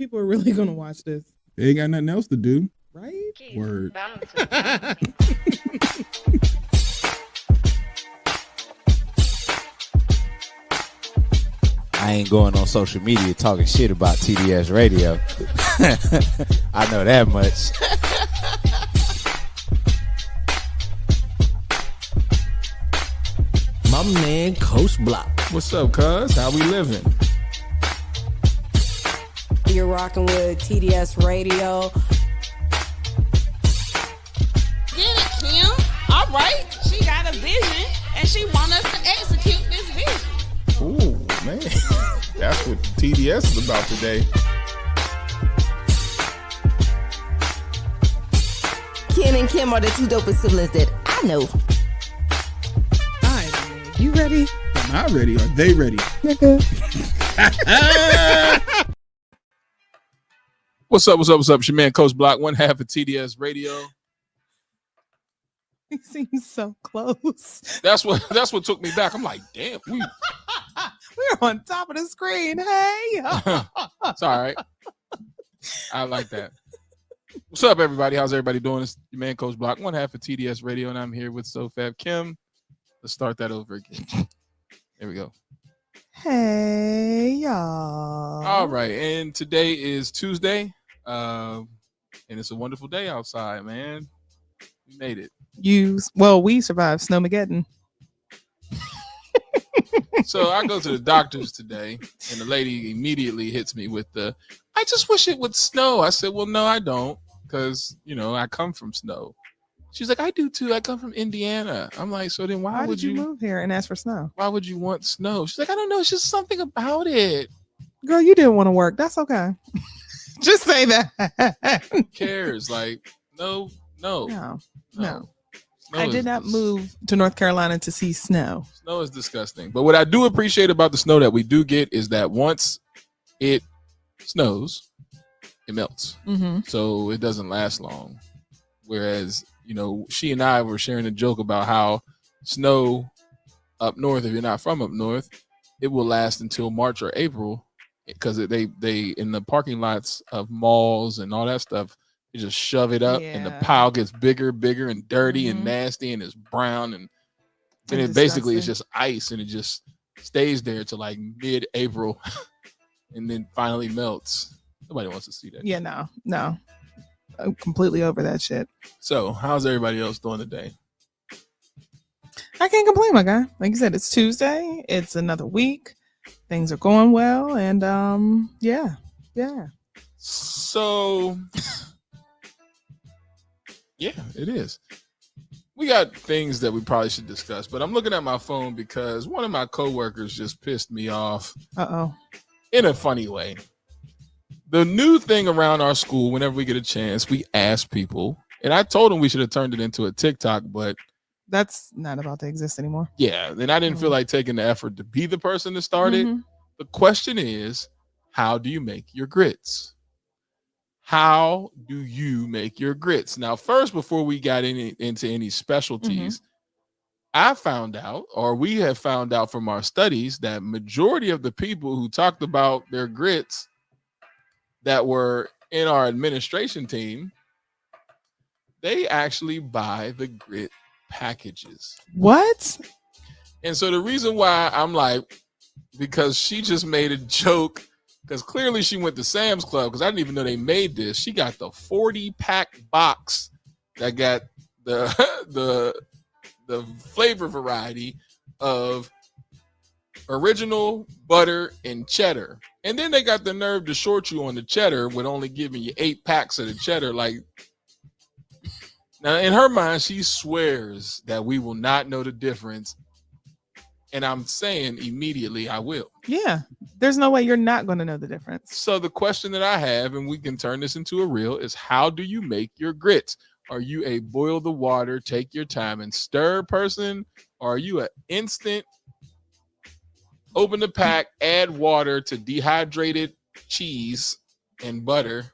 people are really gonna watch this? They ain't got nothing else to do. Right? Word. I ain't going on social media talking shit about TDS radio. I know that much. My man, Coach Block. What's up, cuz? How we living? You're rocking with TDS Radio. Get it, Kim. All right. She got a vision, and she wants us to execute this vision. Ooh, man. That's what TDS is about today. Ken and Kim are the two dopest siblings that I know. All right, you ready? I'm not ready. Are they ready? Nigga. What's up? It's your man, Coach Block, one half of TDS Radio. He seems so close. That's what took me back. I'm like, damn, We're on top of the screen. Hey. it's all right. I like that. What's up, everybody? How's everybody doing? It's your man, Coach Block, one half of TDS Radio, and I'm here with SoFab Kim. Let's start that over again. There we go. Hey, y'all. All right, and today is Tuesday, and it's a wonderful day outside, man. We made it. We survived Snowmageddon. So I go to the doctor's today, and the lady immediately hits me with I just wish it would snow. I said, well, no, I don't, because, I come from snow. She's like, I do too. I come from Indiana. I'm like, so then why would you move here and ask for snow? Why would you want snow? She's like, I don't know. It's just something about it. Girl, you didn't want to work. That's okay. Just say that. Who cares? Like, no. I did not move to North Carolina to see snow. Snow is disgusting. But what I do appreciate about the snow that we do get is that once it snows, it melts. Mm-hmm. So it doesn't last long. Whereas, she and I were sharing a joke about how snow up north, if you're not from up north, it will last until March or April, because they in the parking lots of malls and all that stuff, you just shove it up and the pile gets bigger and dirty and nasty and it's brown and then it basically is just ice and it just stays there till like mid-April and then finally melts. Nobody wants to see that. Yeah, no. I'm completely over that shit. So, how's everybody else doing today? I can't complain, my guy. Like you said, it's Tuesday. It's another week. Things are going well, and yeah. So, yeah, it is. We got things that we probably should discuss, but I'm looking at my phone because one of my coworkers just pissed me off. In a funny way. The new thing around our school, whenever we get a chance, we ask people, and I told them we should have turned it into a TikTok, but that's not about to exist anymore. Yeah, then I didn't feel like taking the effort to be the person to start it. The question is, how do you make your grits? How do you make your grits? Now, first, before we got into any specialties, I found out, or we have found out from our studies, that majority of the people who talked about their grits that were in our administration team, they actually buy the grit packages. What? And so the reason why I'm like, because she just made a joke, because clearly she went to Sam's Club, because I didn't even know they made this. She got the 40-pack box that got the flavor variety of original, butter, and cheddar. And then they got the nerve to short you on the cheddar with only giving you 8 packs of the cheddar. Like, now in her mind, she swears that we will not know the difference. And I'm saying immediately I will. Yeah. There's no way you're not going to know the difference. So the question that I have, and we can turn this into a reel, is how do you make your grits? Are you a boil the water, take your time and stir person? Or are you an instant open the pack, add water to dehydrated cheese and butter?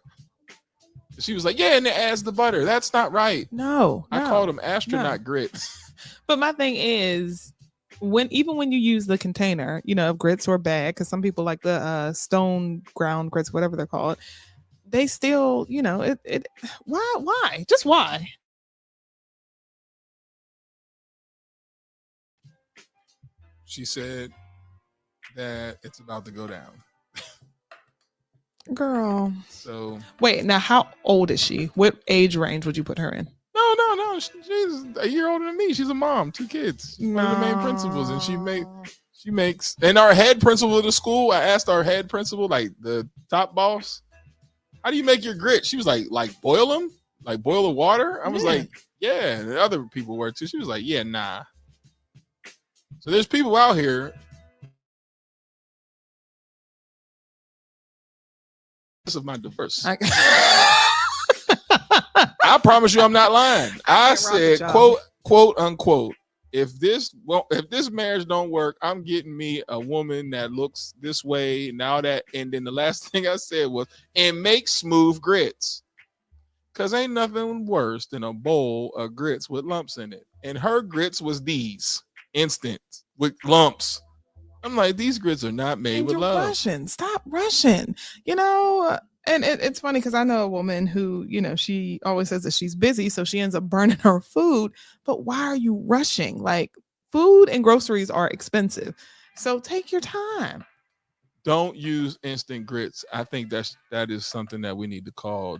She was like, yeah, and it adds the butter. That's not right. No. I called them astronaut grits. But my thing is, even when you use the container, of grits or bag, because some people like the stone ground grits, whatever they're called, they still, it. Why? Just why? She said that it's about to go down. Girl. So wait, now how old is she? What age range would you put her in? No. She's a year older than me. She's a mom, 2 kids. She's one of the main principals, and she makes. And our head principal of the school, I asked our head principal, like the top boss, how do you make your grits? She was like boil them, like boil the water. I was like, yeah. And the other people were too. She was like, yeah, nah. So there's people out here. Of my diversity. I promise you I'm not lying. I said, quote unquote, if this marriage don't work, I'm getting me a woman that looks this way. Now that, and then the last thing I said was, and make smooth grits. Cause ain't nothing worse than a bowl of grits with lumps in it. And her grits was these instant with lumps. I'm like, these grits are not made with love. Rushing. Stop rushing. And it's funny because I know a woman who, she always says that she's busy, so she ends up burning her food. But why are you rushing? Like, food and groceries are expensive. So take your time. Don't use instant grits. I think that is something that we need to call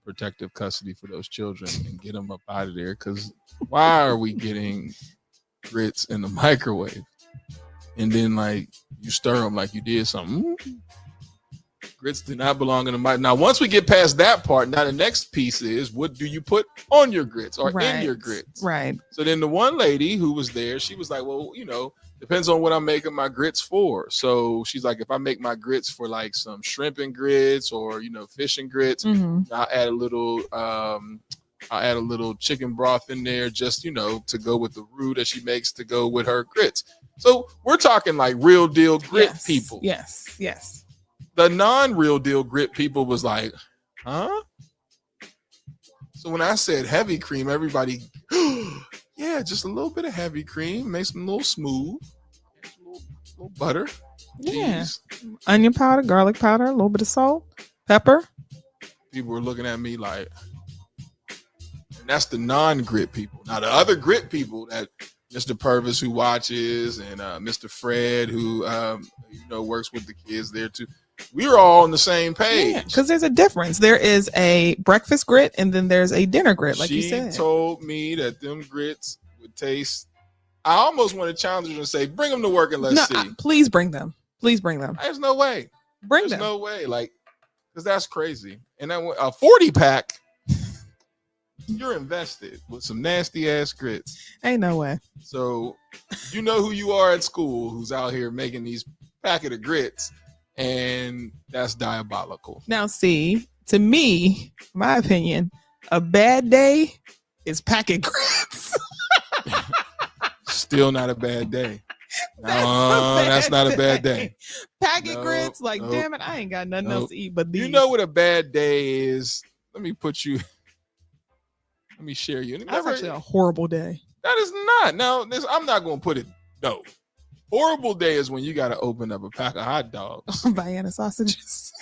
protective custody for those children and get them up out of there. Because why are we getting grits in the microwave? And then, like, you stir them like you did something. Grits do not belong in the microwave. Now, once we get past that part, now the next piece is, what do you put on your grits or in your grits? Right. So then the one lady who was there, she was like, well, depends on what I'm making my grits for. So she's like, if I make my grits for like some shrimp and grits or, fish and grits, I'll add a little chicken broth in there just, to go with the roux that she makes to go with her grits. So we're talking like real deal grit people. Yes. The non-real deal grit people was like, huh? So when I said heavy cream, everybody, yeah, just a little bit of heavy cream, makes them a little smooth, a little butter, cheese. Onion powder, garlic powder, a little bit of salt, pepper. People were looking at me like, and that's the non-grit people. Now the other grit people, that Mr. Purvis who watches, and Mr. Fred who works with the kids there too. We're all on the same page. Because there's a difference. There is a breakfast grit and then there's a dinner grit, like you said. She told me that them grits would taste. I almost want to challenge her and say, bring them to work and let's see. Please bring them. There's no way. There's no way. Like, because that's crazy. And then a 40-pack, you're invested with some nasty ass grits. Ain't no way. So you know who you are at school who's out here making these packet of grits. And that's diabolical. Now, see, to me, my opinion, a bad day is packet grits. Still not a bad day. That's not a bad day. Packet grits, damn it, I ain't got nothing else to eat but these. You know what a bad day is? Let me share you. That's actually a horrible day. That is not. Now, I'm not going to put it, no. Horrible day is when you got to open up a pack of hot dogs. Vienna sausages.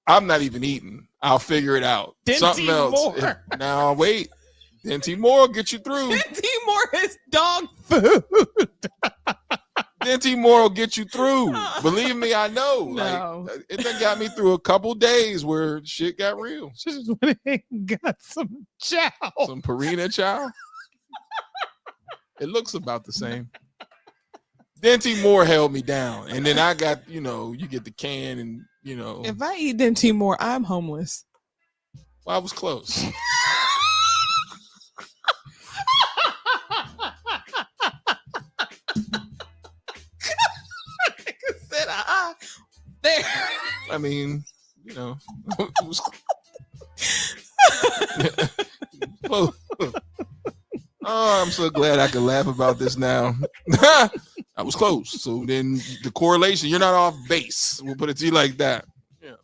I'm not even eating. I'll figure it out. Something else. Now, wait. Dinty Moore will get you through. Dinty Moore is dog food. Dinty Moore will get you through. Believe me, I know. No. Like, it done got me through a couple days where shit got real. She just went and got some chow. Some Purina chow. It looks about the same. Dinty Moore held me down. And then I got, you get the can and, If I eat Dinty Moore, I'm homeless. Well, I was close. Said, there. I mean, it was close. Oh, I'm so glad I can laugh about this now. I was close. So then the correlation, you're not off base. We'll put it to you like that. Yeah.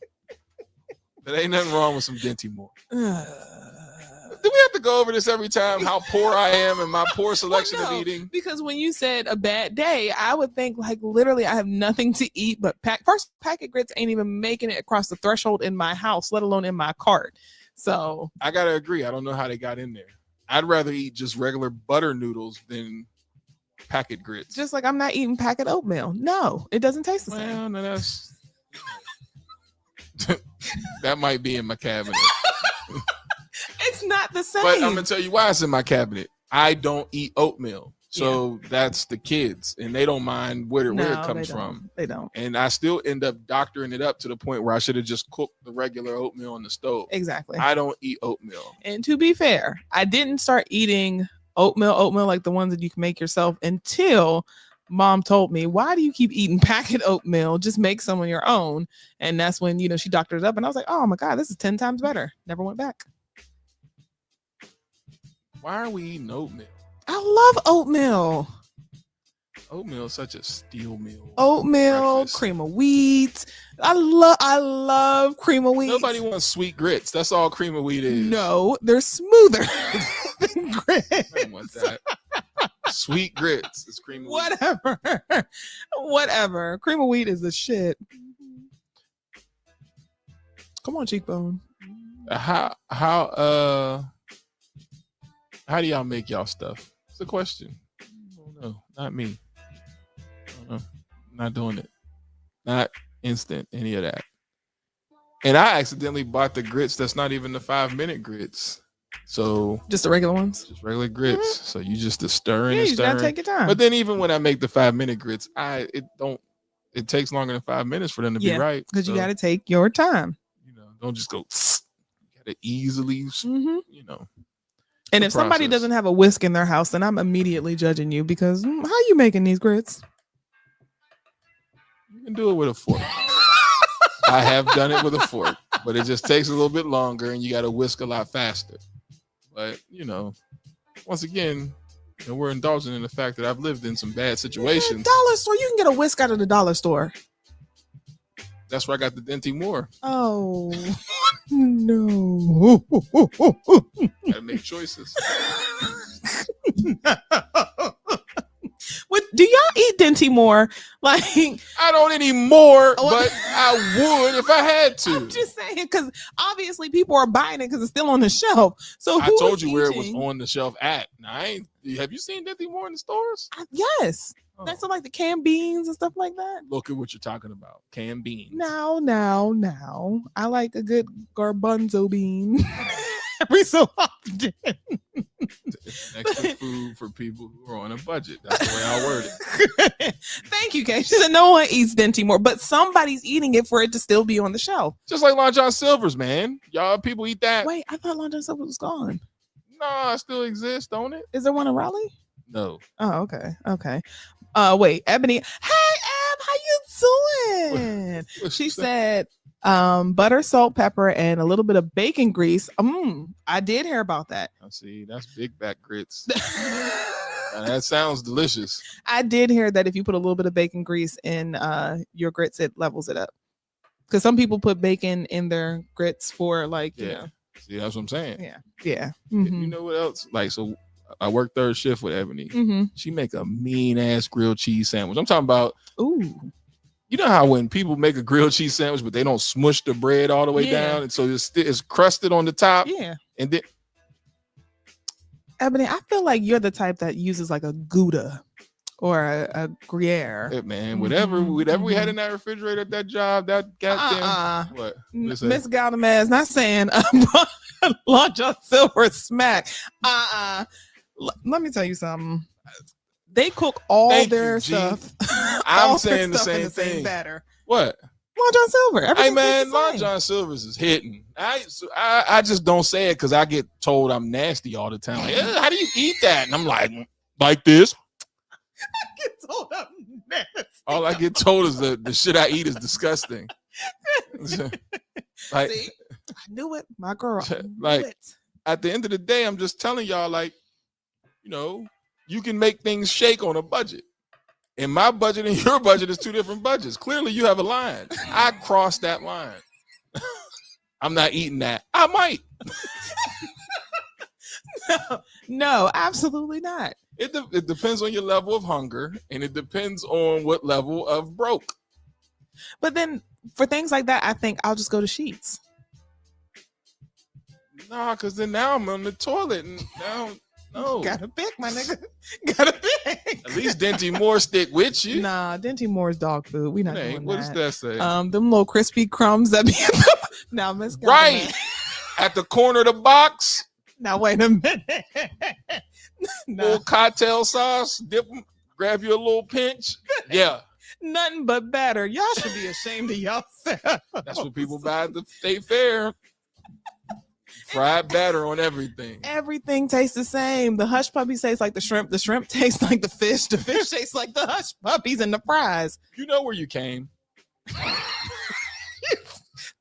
There ain't nothing wrong with some Dinty Moore. Do we have to go over this every time? How poor I am and my poor selection Well, no, of eating. Because when you said a bad day, I would think like literally I have nothing to eat but first packet grits ain't even making it across the threshold in my house, let alone in my cart. So I gotta agree. I don't know how they got in there. I'd rather eat just regular butter noodles than packet grits. just like I'm not eating packet oatmeal. No, it doesn't taste the same. Well, no, that's that might be in my cabinet. It's not the same. But I'm gonna tell you why it's in my cabinet. I don't eat oatmeal, so that's the kids, and they don't mind where it comes from. They don't. And I still end up doctoring it up to the point where I should have just cooked the regular oatmeal on the stove. Exactly. I don't eat oatmeal. And to be fair, I didn't start eating oatmeal like the ones that you can make yourself until Mom told me, why do you keep eating packet oatmeal? Just make some on your own. And that's when, she doctored it up. And I was like, oh my God, this is 10 times better. Never went back. Why are we eating oatmeal? I love oatmeal. Oatmeal is such a steel meal. Oatmeal, breakfast. cream of wheat. I love cream of wheat. Nobody wants sweet grits. That's all cream of wheat is. No, they're smoother than grits. I don't want that. Sweet grits is cream of wheat. Whatever. Cream of wheat is the shit. Come on, cheekbone. How do y'all make y'all stuff? It's a question. No, not me. Not doing it. Not instant, any of that. And I accidentally bought the grits that's not even the 5-minute grits. So just the regular ones? Just regular grits. Mm-hmm. So you just the stirring and you stirring. Gotta take your time. But then even when I make the 5-minute grits, it takes longer than 5 minutes for them to be right. Because you gotta take your time. Don't just go you gotta easily And if somebody doesn't have a whisk in their house, then I'm immediately judging you because how are you making these grits? You can do it with a fork. I have done it with a fork, but it just takes a little bit longer and you got to whisk a lot faster. But, once again, we're indulging in the fact that I've lived in some bad situations. Dollar store, you can get a whisk out of the dollar store. That's where I got the Denti Moore. Oh, no. Gotta make choices. What do y'all eat Denti Moore? Like, I don't anymore, but I would if I had to. I'm just saying, because obviously people are buying it because it's still on the shelf. So I told you where it was on the shelf at. Now, have you seen Denti Moore in the stores? Yes. Oh. That's like the canned beans and stuff like that. Look at what you're talking about. Canned beans. Now. I like a good garbanzo bean every so often. Extra food for people who are on a budget. That's the way I word it. Thank you, Kay. She said no one eats Denti Moore, but somebody's eating it for it to still be on the shelf. Just like Long John Silver's, man. Y'all people eat that. Wait, I thought Long John Silver was gone. No, it still exists, don't it? Is there one in Raleigh? No. Oh, okay. Wait, Ebony. Hey, Eb, how you doing? She said butter, salt, pepper, and a little bit of bacon grease. I did hear about that. I see. That's big back grits. That sounds delicious. I did hear that if you put a little bit of bacon grease in your grits, it levels it up. Because some people put bacon in their grits for See, that's what I'm saying. Yeah. Mm-hmm. You know what else? So I work third shift with Ebony. Mm-hmm. She make a mean ass grilled cheese sandwich. I'm talking about. Ooh. You know how when people make a grilled cheese sandwich, but they don't smush the bread all the way down, and so it's crusted on the top. Yeah. And then, Ebony, I feel like you're the type that uses like a Gouda or a Gruyere. Yeah, man, whatever we had in that refrigerator at that job, that goddamn what? Miss Galdamez, not saying Long John Silver smack. Let me tell you something. They cook all their stuff. I'm saying the same thing. Batter. What? Long John Silver. Hey man, Long John Silver's is hitting. I just don't say it because I get told I'm nasty all the time. Like, how do you eat that? And I'm like this. I get told I'm nasty. All I get told is the shit I eat is disgusting. Like, see, I knew it, my girl. At the end of the day, I'm just telling y'all, you can make things shake on a budget. And my budget and your budget is two different budgets. Clearly, you have a line. I crossed that line. I'm not eating that. I might. No, absolutely not. It depends on your level of hunger, and it depends on what level of broke. But then for things like that, I think I'll just go to Sheets. Nah, because then now I'm on the toilet, and now no. Gotta pick, my nigga. Gotta pick. At least Denty Moore stick with you. Nah, Denty Moore's dog food. We not Hey, doing what that. does that say? Them little crispy crumbs that be now, Miss Gala, Right man. at the corner of the box. Now wait a minute. Little cocktail sauce, dip 'em, grab you a little pinch. Yeah, Nothing but batter. Y'all should be ashamed of yourself. that's what people buy at the state fair. Fried batter on everything. Everything tastes the same. The hush puppies taste like the shrimp. The shrimp tastes like the fish. The fish tastes like the hush puppies and the fries. You know where you came.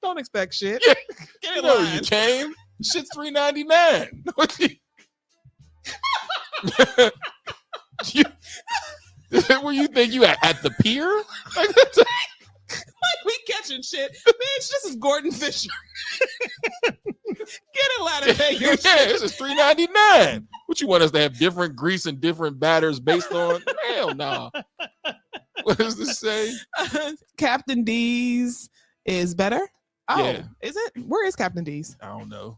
Don't expect shit. Yeah. Get You in know where you line. came. Shit's $3.99. Where you think you at the pier? Like, We catching shit. Bitch, this is Gordon Fisher. Get in line and pay your yeah, shit. this is $3.99. What you want us to have different grease and different batters based on? Hell no. What does this say? Captain D's is better. Oh, Yeah. is it? Where is Captain D's? I don't know.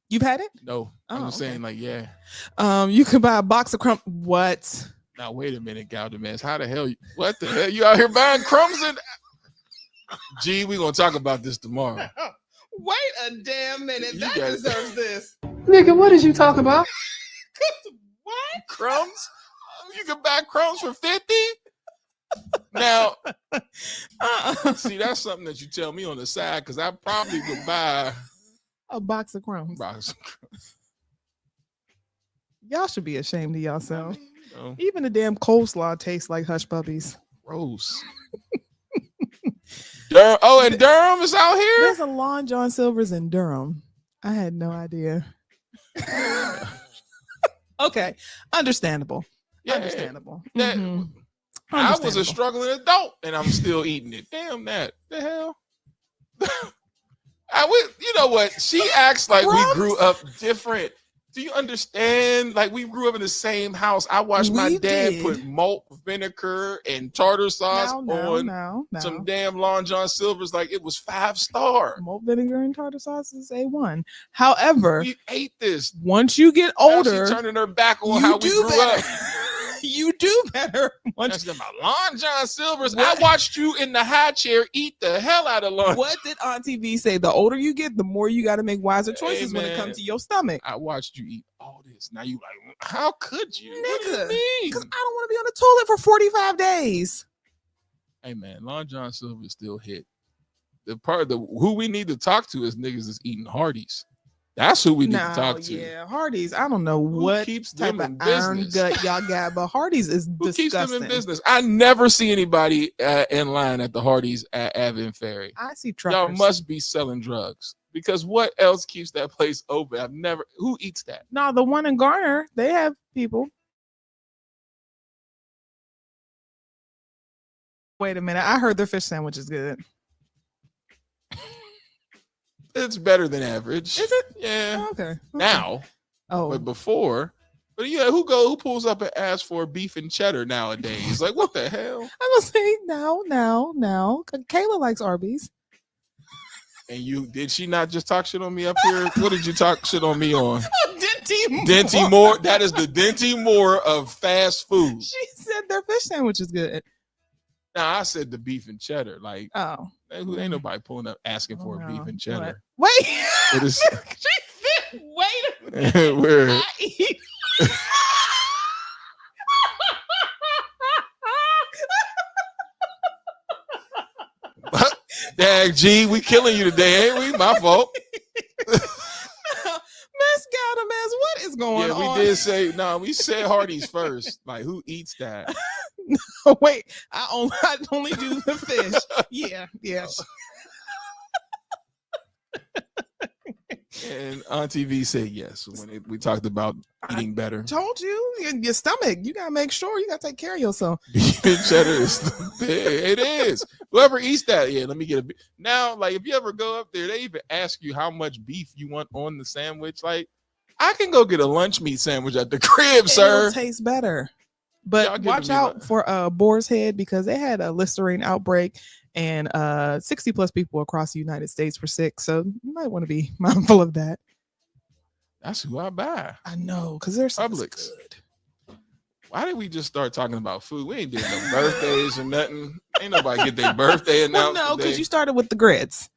You've had it? No, I'm Oh, just saying, like, yeah. You can buy a box of crumb. What? Now wait a minute, Galdemans. How the hell? What the hell? You out here buying crumbs and? Gee, we gonna talk about this tomorrow. Wait a damn minute. You That got it. deserves this. Nigga, what is you talking about? What? Crumbs? You can buy crumbs for 50. Now, see, that's something that you tell me on the side because I probably would buy A box of crumbs. box of crumbs. Y'all should be ashamed of I yourself. mean, you know, Even the damn coleslaw tastes like hush puppies. gross. Durham, oh, and Durham is out here. There's a Long John Silver's in Durham. I had no idea. Okay, understandable. Yeah, Understandable. that- Mhm. I was a Understandable. struggling adult and I'm still eating it. Damn that. The hell? You know what? She acts like we grew up different. Do you understand? Like we grew up in the same house. I watched my We dad did. put malt vinegar and tartar sauce on No. some damn Long John Silver's like it was 5-star. Malt vinegar and tartar sauce is A1. However, We ate this. once you get Now older, she turning her back on you how we do grew better. up. You do better. That's about Long John Silver's. What? I watched you in the high chair eat the hell out of Long. What did Auntie V say? The older you get, the more you got to make wiser choices when it man. comes to your stomach. I watched you eat all this. Now you like, how could you? What do Nigga, you mean? Because I don't want to be on the toilet for 45 days. Hey man, Long John Silver still hit. The part of who we need to talk to is niggas that's eating Hardee's. That's who we need to talk to. Yeah, Hardee's. I don't know Who what keeps type them of in iron business? gut y'all got, but Hardee's is Who disgusting. keeps them in business? I never see anybody in line at the Hardee's at Avon Ferry. I see Y'all truckers. must be selling drugs because what else keeps that place open? I've never. Who eats that? No, the one in Garner, they have people. Wait a minute. I heard their fish sandwich is good. It's better than average. Is it? Yeah. Oh, okay. Now, Oh, but before. But yeah, who pulls up and asks for beef and cheddar nowadays? Like what the hell? I'm gonna say now. Kayla likes Arby's. And did she not just talk shit on me up here? What did you talk shit on me on? Denty Denty Moore. That is the Denty Moore of fast food. She said their fish sandwich is good. Now I said the beef and cheddar. Like Oh, ain't nobody pulling up asking for a beef and cheddar. Wait. It is She said, wait a minute. where I eat. Dag G, we killing you today, ain't we? My fault. Miss Galdemans, what is going Yeah, on? we did say no. We said Hardee's first. Like who eats that? Oh, wait, I only do the fish. Yeah. And Auntie V said yes when we talked about eating better. Told you, your stomach. You gotta make sure you gotta take care of yourself. Beef and cheddar is it is. Whoever eats that, yeah, let me get a now. Like if you ever go up there, they even ask you how much beef you want on the sandwich. Like I can go get a lunch meat sandwich at the crib, It'll sir. taste better. Y'all But giving watch me out the- for Boar's Head because they had a Listerine outbreak and 60 plus people across the United States were sick. So you might want to be mindful of that. That's who I buy. I know, because there's Publix. good. Why did we just start talking about food? We ain't doing no birthdays or nothing. Ain't nobody get their birthday Well, announced no, because today. you started with the grits.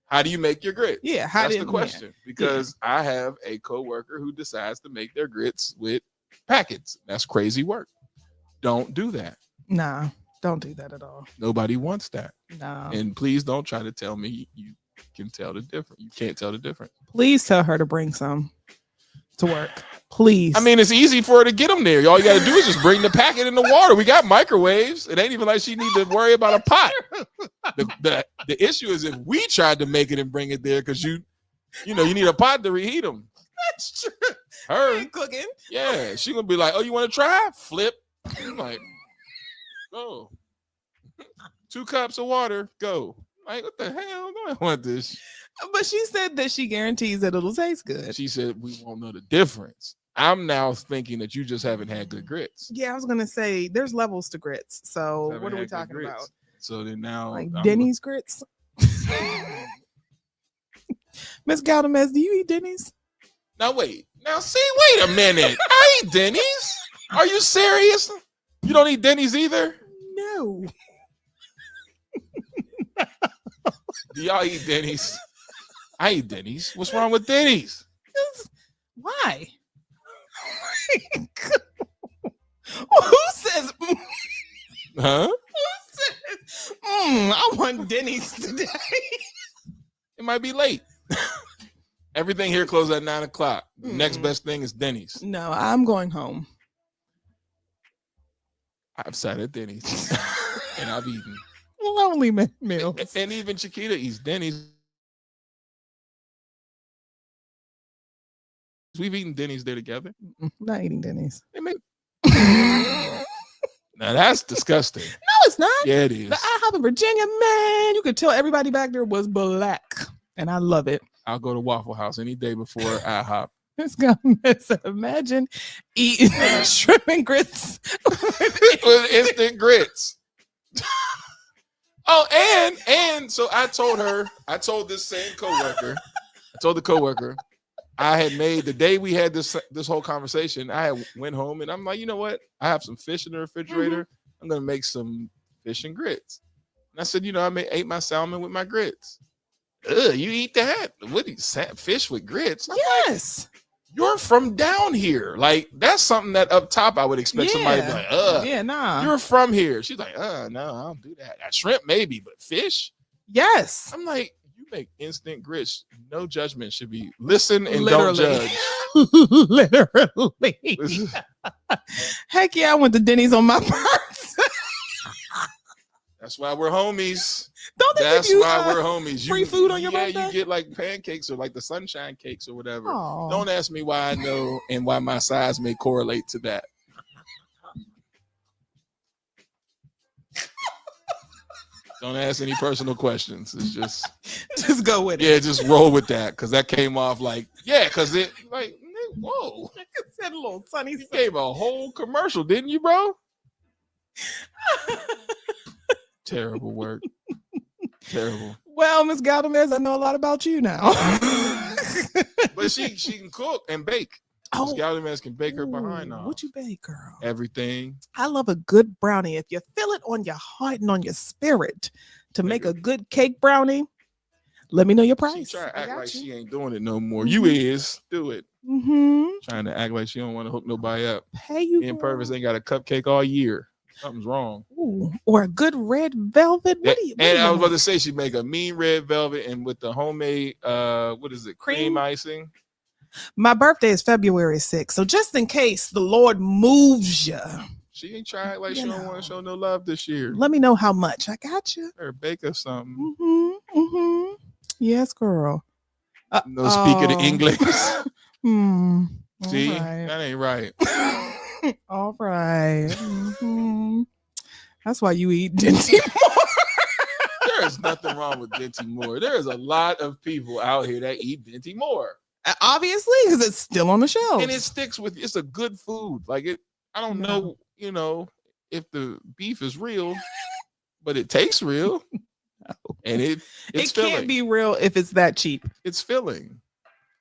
How do you make your grits? Yeah, how That's did the question. Because I have a coworker who decides to make their grits with packets. That's crazy work. Don't do that. Nah, don't do that at all. Nobody wants that. No. And please don't try to tell me you can tell the difference. You can't tell the difference. Please tell her to bring some to work. Please. I mean, it's easy for her to get them there. All you got to do is just bring the packet in the water. We got microwaves. It ain't even like she need to worry about a pot. The issue is if we tried to make it and bring it there because you need a pot to reheat them. that's true. Her, Ain't cooking. yeah, she gonna be like, "Oh, you want to try? Flip." I'm like, "Go." 2 cups of water. Go. Like, what the hell? No, I want this. But she said that she guarantees that it'll taste good. She said we won't know the difference. I'm now thinking that you just haven't had good grits. Yeah, I was gonna say there's levels to grits. So Haven't what are we had good talking grits. about? So then now, Like I'm Denny's grits? Miss Galdamez, do you eat Denny's? Now wait. Now see, wait a minute. I eat Denny's. Are you serious? You don't eat Denny's either? No. Do y'all eat Denny's? I eat Denny's. What's wrong with Denny's? Why? Who says? Huh? Who says? I want Denny's today. It might be late. Everything here closes at 9:00. The next best thing is Denny's. No, I'm going home. I've sat at Denny's and I've eaten. Lonely meals. And even Chiquita eats Denny's. We've eaten Denny's there together. Not eating Denny's. They make... Now that's disgusting. No, it's not. Yeah, it is. The IHOP in Virginia, man, you could tell everybody back there was black, and I love it. I'll go to Waffle House any day before IHOP. It's gonna mess up. Imagine eating shrimp and grits. With instant grits. Oh, and so I told this same coworker, I had made the day we had this whole conversation. I had went home and I'm like, you know what? I have some fish in the refrigerator. I'm gonna make some fish and grits. And I said, I ate my salmon with my grits. Ugh, you eat that? What do you fish with grits? I'm like, Yes. you're from down here. Like, that's something that up top I would expect somebody to be like, Yeah, nah. you're from here. She's like, no, I don't do that. Shrimp, maybe, but fish? Yes. I'm like, you make instant grits. No judgment should be. Listen and Literally. don't judge. Literally. Heck yeah, I went to Denny's on my birthday. That's why we're homies. Don't they That's give you why we're homies. free food on your birthday? Yeah, you get like pancakes or like the sunshine cakes or whatever. Aw. Don't ask me why I know and why my size may correlate to that. Don't ask any personal questions. It's just go with it. yeah, just roll with that because that came off like, yeah, because it like, whoa. It's that little sunny You gave a whole commercial, didn't you, bro? Terrible work. Terrible. Well, Miss Galdamez, I know a lot about you now. But she can cook and bake. Miss Galdamez can bake her behind off. What you bake, girl? Everything. I love a good brownie. If you feel it on your heart and on your spirit to make a good cake brownie, let me know your price. She try to I act got like you. she ain't doing it no more. You is. Do it. Mm-hmm. Trying to act like she don't want to hook nobody up. Pay you. Me and girl. Purvis ain't got a cupcake all year. Something's wrong. Ooh, or a good red velvet. What do you? And I was about to say she'd make a mean red velvet and with the homemade what is it? Cream icing. My birthday is February 6th, so just in case the Lord moves you, She ain't trying like You she don't know. want to show no love this year. let me know how much. I got you. Or bake us something. Mm-hmm. Mm-hmm. Yes, girl. No speak of the English. Hmm. See, All right. that ain't right. All right. Mhm. That's why you eat Dinty more. There is nothing wrong with Dinty Moore. There is a lot of people out here that eat Dinty Moore. Obviously, because it's still on the shelves. And it sticks with. It's a good food. Like it. I don't No. know. If the beef is real, but it tastes real, and it's it filling. can't be real if it's that cheap. It's filling.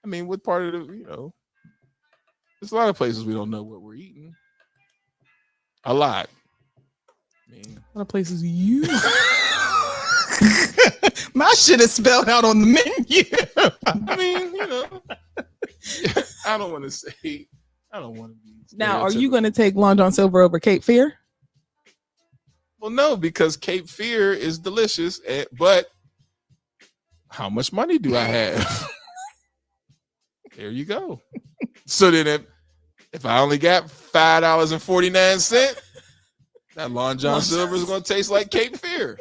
I mean, what part of the there's a lot of places we don't know what we're eating. A lot. I mean, A lot of places you. My shit is spelled out on the menu. I mean, I don't want to say. I don't want to be. Now, are you going to take Long John Silver over Cape Fear? Well, no, because Cape Fear is delicious, but how much money do I have? There you go. So then, if I only got $5.49, that Long John Silver is going to taste like Cape Fear.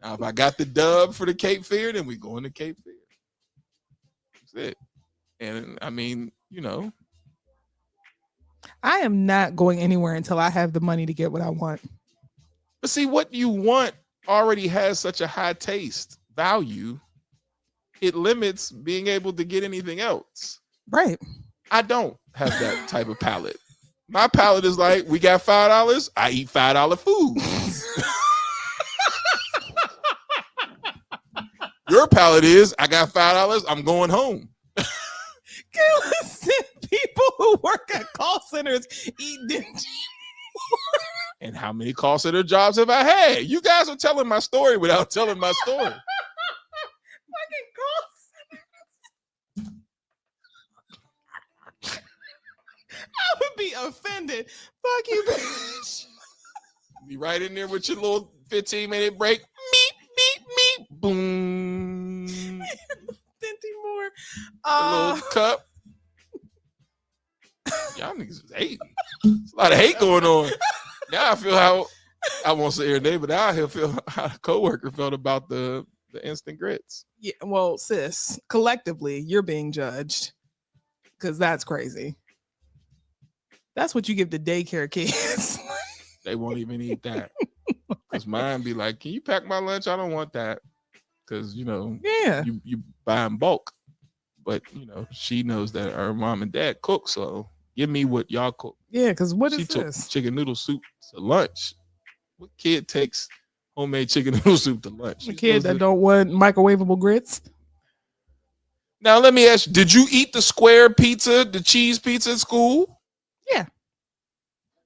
Now, if I got the dub for the Cape Fear, then we go into Cape Fear. That's it. And I mean, I am not going anywhere until I have the money to get what I want. But see, what you want already has such a high taste value. It limits being able to get anything else. Right. I don't have that type of palate. My palate is like, we got $5. I eat $5 food. Your palate is, I got $5. I'm going home. Listen, people who work at call centers eat dingy. And how many call center jobs have I had? You guys are telling my story without telling my story. Fucking call centers. I would be offended. Fuck you, bitch. Be right in there with your little 15-minute break. Meep, meep, meep. Boom. Dinty more. A little cup. Y'all niggas is hating. There's a lot of hate going on. Now I feel how, I won't say her name, but now I feel how a coworker felt about the instant grits. Yeah, well, sis, collectively, you're being judged because that's crazy. That's what you give to daycare kids. They won't even eat that. Because mine be like, can you pack my lunch? I don't want that. Because, Yeah. you buy in bulk. But, she knows that her mom and dad cook, so give me what y'all cook. Yeah, because what She is took this? chicken noodle soup to lunch. What kid takes homemade chicken noodle soup to lunch? A kid that don't want microwavable grits? Now, let me ask you, did you eat the square pizza, the cheese pizza at school? Yeah.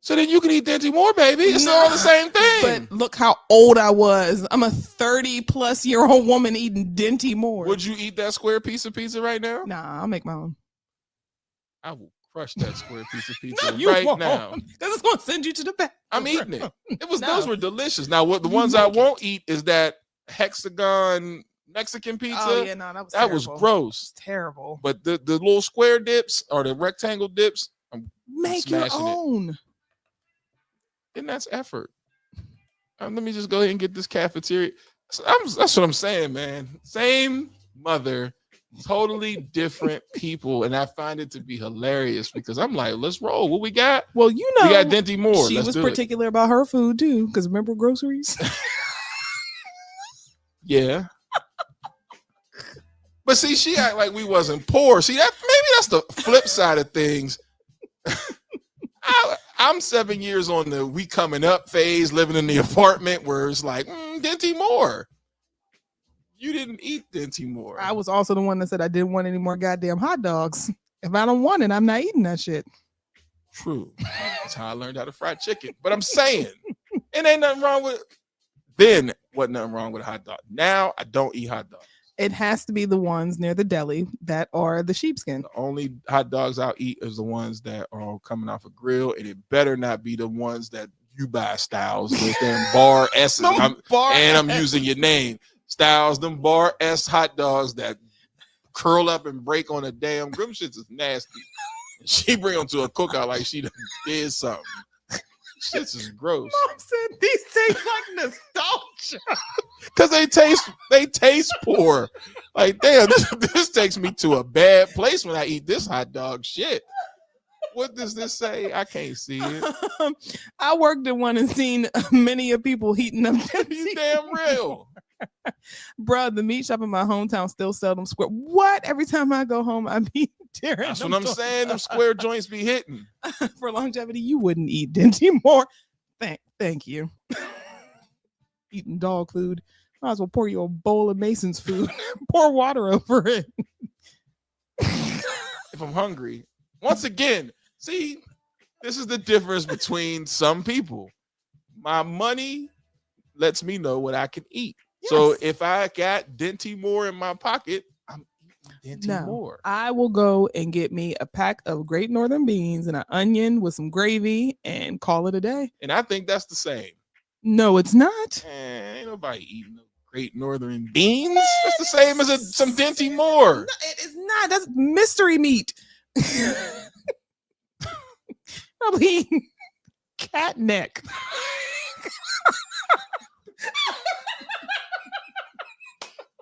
So then you can eat Dinty more, baby. It's all the same thing. But look how old I was. I'm a 30-plus-year-old woman eating Dinty more. Would you eat that square piece of pizza right now? Nah, I'll make my own. I will crush that square piece of pizza No, you right won't. now. Because it's going to send you to the back. I'm eating it. No. Those were delicious. Now, the You ones I make won't eat is that hexagon Mexican pizza. Oh, yeah, no, that was gross. Terrible. But the little square dips or the rectangle dips, I'm Make your smashing it. own. And that's effort. Let me just go ahead and get this cafeteria. That's what I'm saying, man. Same mother, totally different people. And I find it to be hilarious because I'm like, let's roll. What we got? Well, We got Dinty Moore. She Let's was do it. particular about her food, too. Because remember groceries? Yeah. But see, she act like we wasn't poor. See, maybe that's the flip side of things. I'm 7 years on the we coming up phase, living in the apartment where it's like, Dinty Moore. You didn't eat Dinty Moore. I was also the one that said I didn't want any more goddamn hot dogs. If I don't want it, I'm not eating that shit. True. That's how I learned how to fry chicken. But I'm saying, it ain't nothing wrong with then wasn't nothing wrong with a hot dog. Now I don't eat hot dogs. It has to be the ones near the deli that are the sheepskin. The only hot dogs I'll eat is the ones that are coming off a grill, and it better not be the ones that you buy, Styles. Those damn Bar S. I'm using your name. Styles, them Bar S hot dogs that curl up and break on a damn grill. Shits is nasty. She bring them to a cookout like she did something. Shits is gross. Mom said these taste like nostalgia. Because they taste poor. Like, damn, this takes me to a bad place when I eat this hot dog shit. What does this say? I can't see it. I worked at one and seen many of people heating up. You damn real. Bruh, the meat shop in my hometown still sell them square. What? Every time I go home, I be tearing That's them what I'm joints saying. Them up. square joints be hitting. For longevity, you wouldn't eat Dinty Moore. Thank you. Eating dog food. Might as well pour you a bowl of Mason's food. Pour water over it. If I'm hungry. Once again, see, this is the difference between some people. My money lets me know what I can eat. Yes. So if I got Dinty Moore in my pocket, I'm eating Dinty Moore. I will go and get me a pack of Great Northern beans and an onion with some gravy and call it a day. And I think that's the same. No, it's not. Ain't nobody eating no Great Northern beans. That's the same as some Dinty Moore. No, it is not. That's mystery meat. Probably eating cat neck.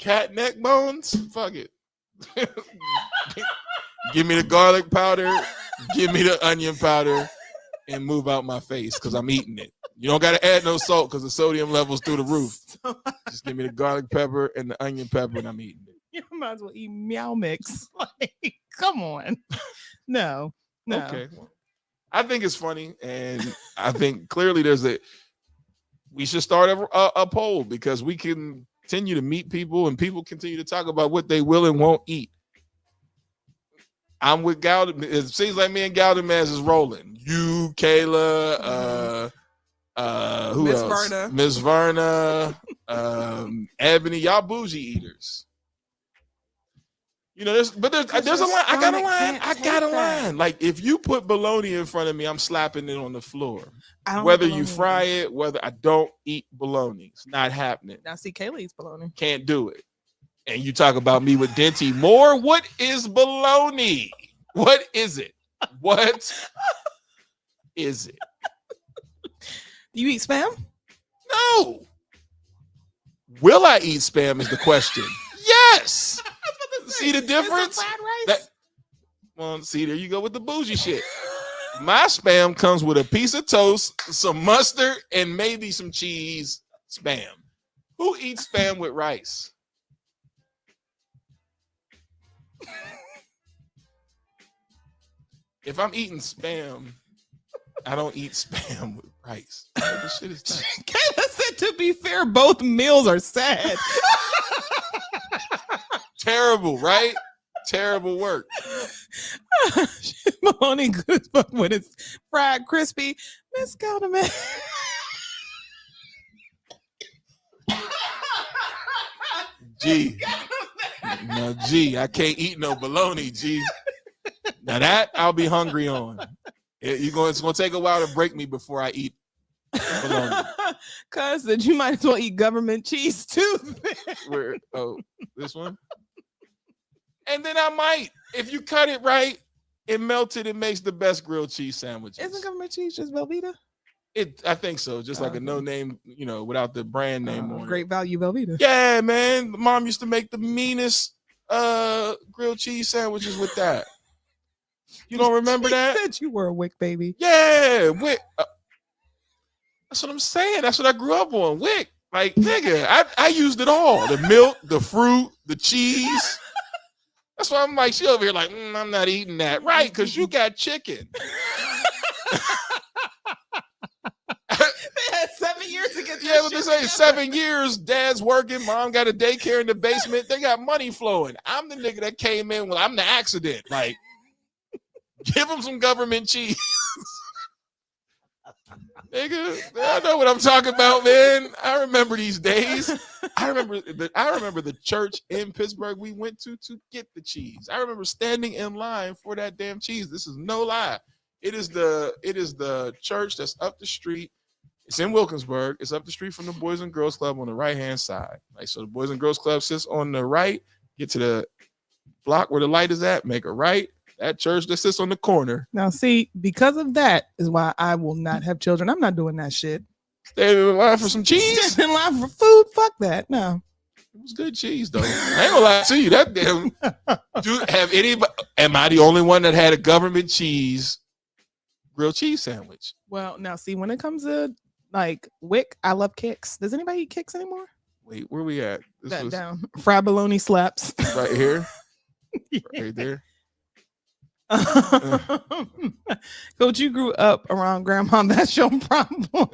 Cat neck bones? Fuck it. Give me the garlic powder, give me the onion powder, and move out my face because I'm eating it. You don't got to add no salt because the sodium level's through the roof. Just give me the garlic pepper and the onion pepper, and I'm eating it. You might as well eat meow mix. Like, come on. No. Okay. Well, I think it's funny, and I think clearly we should start a poll because we can continue to meet people and people continue to talk about what they will and won't eat. I'm with Galdem. It seems like me and Galdemaz is rolling. You, Kayla, who Miss else? Verna. Miss Verna, Ebony, y'all bougie eaters. You know, there's a line. I got a line. Like if you put bologna in front of me, I'm slapping it on the floor. Whether you fry it, whether I don't eat bologna, it's not happening. Now see, Kayla eats bologna. Can't do it. And you talk about me with Dinty Moore. What is bologna? What is it? What is it? Do you eat Spam? No. Will I eat Spam is the question. Yes. See the difference? Well, see, there you go with the bougie shit. My Spam comes with a piece of toast, some mustard, and maybe some cheese. Spam. Who eats Spam with rice? If I'm eating Spam, I don't eat Spam with rice. This shit is tough. Kayla said, to be fair, both meals are sad. Terrible, right? Terrible work. Bologna good as fuck when it's fried crispy. Miss Galdemaz. G. No, G. I can't eat no bologna, G. Now that I'll be hungry on. It's gonna take a while to break me before I eat bologna. Cuz you might as well eat government cheese too. This one? And then I might, if you cut it right and melt it, it makes the best grilled cheese sandwiches. Isn't government cheese just Velveeta? I think so. Just like a no name, without the brand name on it. Great value Velveeta. Yeah, man. Mom used to make the meanest grilled cheese sandwiches with that. You don't remember that? Said you were a Wick baby. Yeah, Wick. That's what I'm saying. That's what I grew up on. Wick. Like, nigga, I used it all. The milk, the fruit, the cheese. That's why I'm like, she over here like, I'm not eating that. Right, because you got chicken. They had 7 years to get Yeah, what they say, 7 years, dad's working, mom got a daycare in the basement. They got money flowing. I'm the nigga that came in, I'm the accident. Like, give them some government cheese. Nigga, I know what I'm talking about, man. I remember these days. I remember the church in Pittsburgh we went to get the cheese. I remember standing in line for that damn cheese. This is no lie. It is the church that's up the street. It's in Wilkinsburg. It's up the street from the Boys and Girls Club on the right-hand side. Like, so the Boys and Girls Club sits on the right. Get to the block where the light is at. Make a right. That church that sits on the corner. Now, see, because of that is why I will not have children. I'm not doing that shit. Stay in line for some cheese. Stand in line for food. Fuck that. No. It was good cheese, though. I ain't gonna lie to you. That damn. Am I the only one that had a government cheese grilled cheese sandwich? Well, now, see, when it comes to like Wick, I love Kicks. Does anybody eat Kicks anymore? Wait, where we at? That down. Fried bologna slaps. Right here. Yeah. Right there. Coach, you grew up around grandma. That's your problem.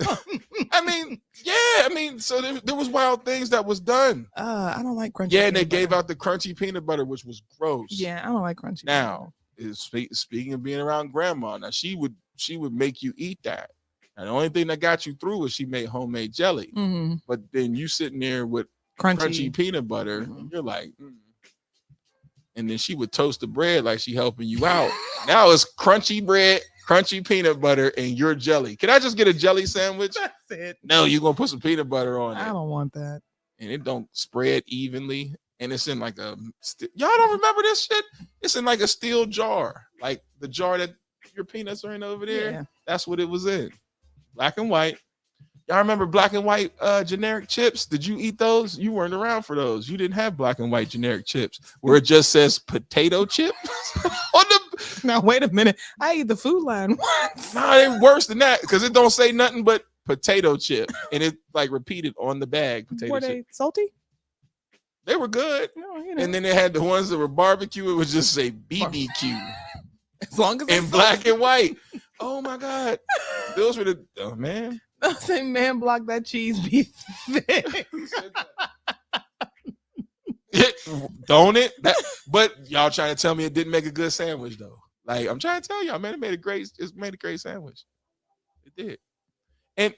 I mean, yeah, so there was wild things that was done. I don't like crunchy. Yeah, and they peanut butter. gave out the crunchy peanut butter, which was gross. Yeah, I don't like crunchy. Now, speaking of being around grandma, now she would make you eat that. And the only thing that got you through was she made homemade jelly. Mm-hmm. But then you sitting there with crunchy peanut butter, you're like, and then she would toast the bread like she helping you out. Now it's crunchy bread, crunchy peanut butter, and your jelly. Can I just get a jelly sandwich? That's it. No, you're gonna put some peanut butter on it. I don't want that. And it don't spread evenly. And it's in like a y'all don't remember this shit? It's in like a steel jar, like the jar that your peanuts are in over there. Yeah. That's what it was in, black and white. Y'all remember black and white generic chips? Did you eat those? You weren't around for those. You didn't have black and white generic chips where it just says potato chip on the. Now wait a minute. I eat the Food Line once. Nah, they're worse than that because it don't say nothing but potato chip, and it like repeated on the bag. Potato Were chip. they salty? They were good. No, you know. And then they had the ones that were barbecue. It would just say BBQ As long as in black and white. Oh my God, those were the man. I say, man, block that cheese be thick. Don't it? But y'all trying to tell me it didn't make a good sandwich though. Like I'm trying to tell y'all, man, it made a great sandwich. It did. And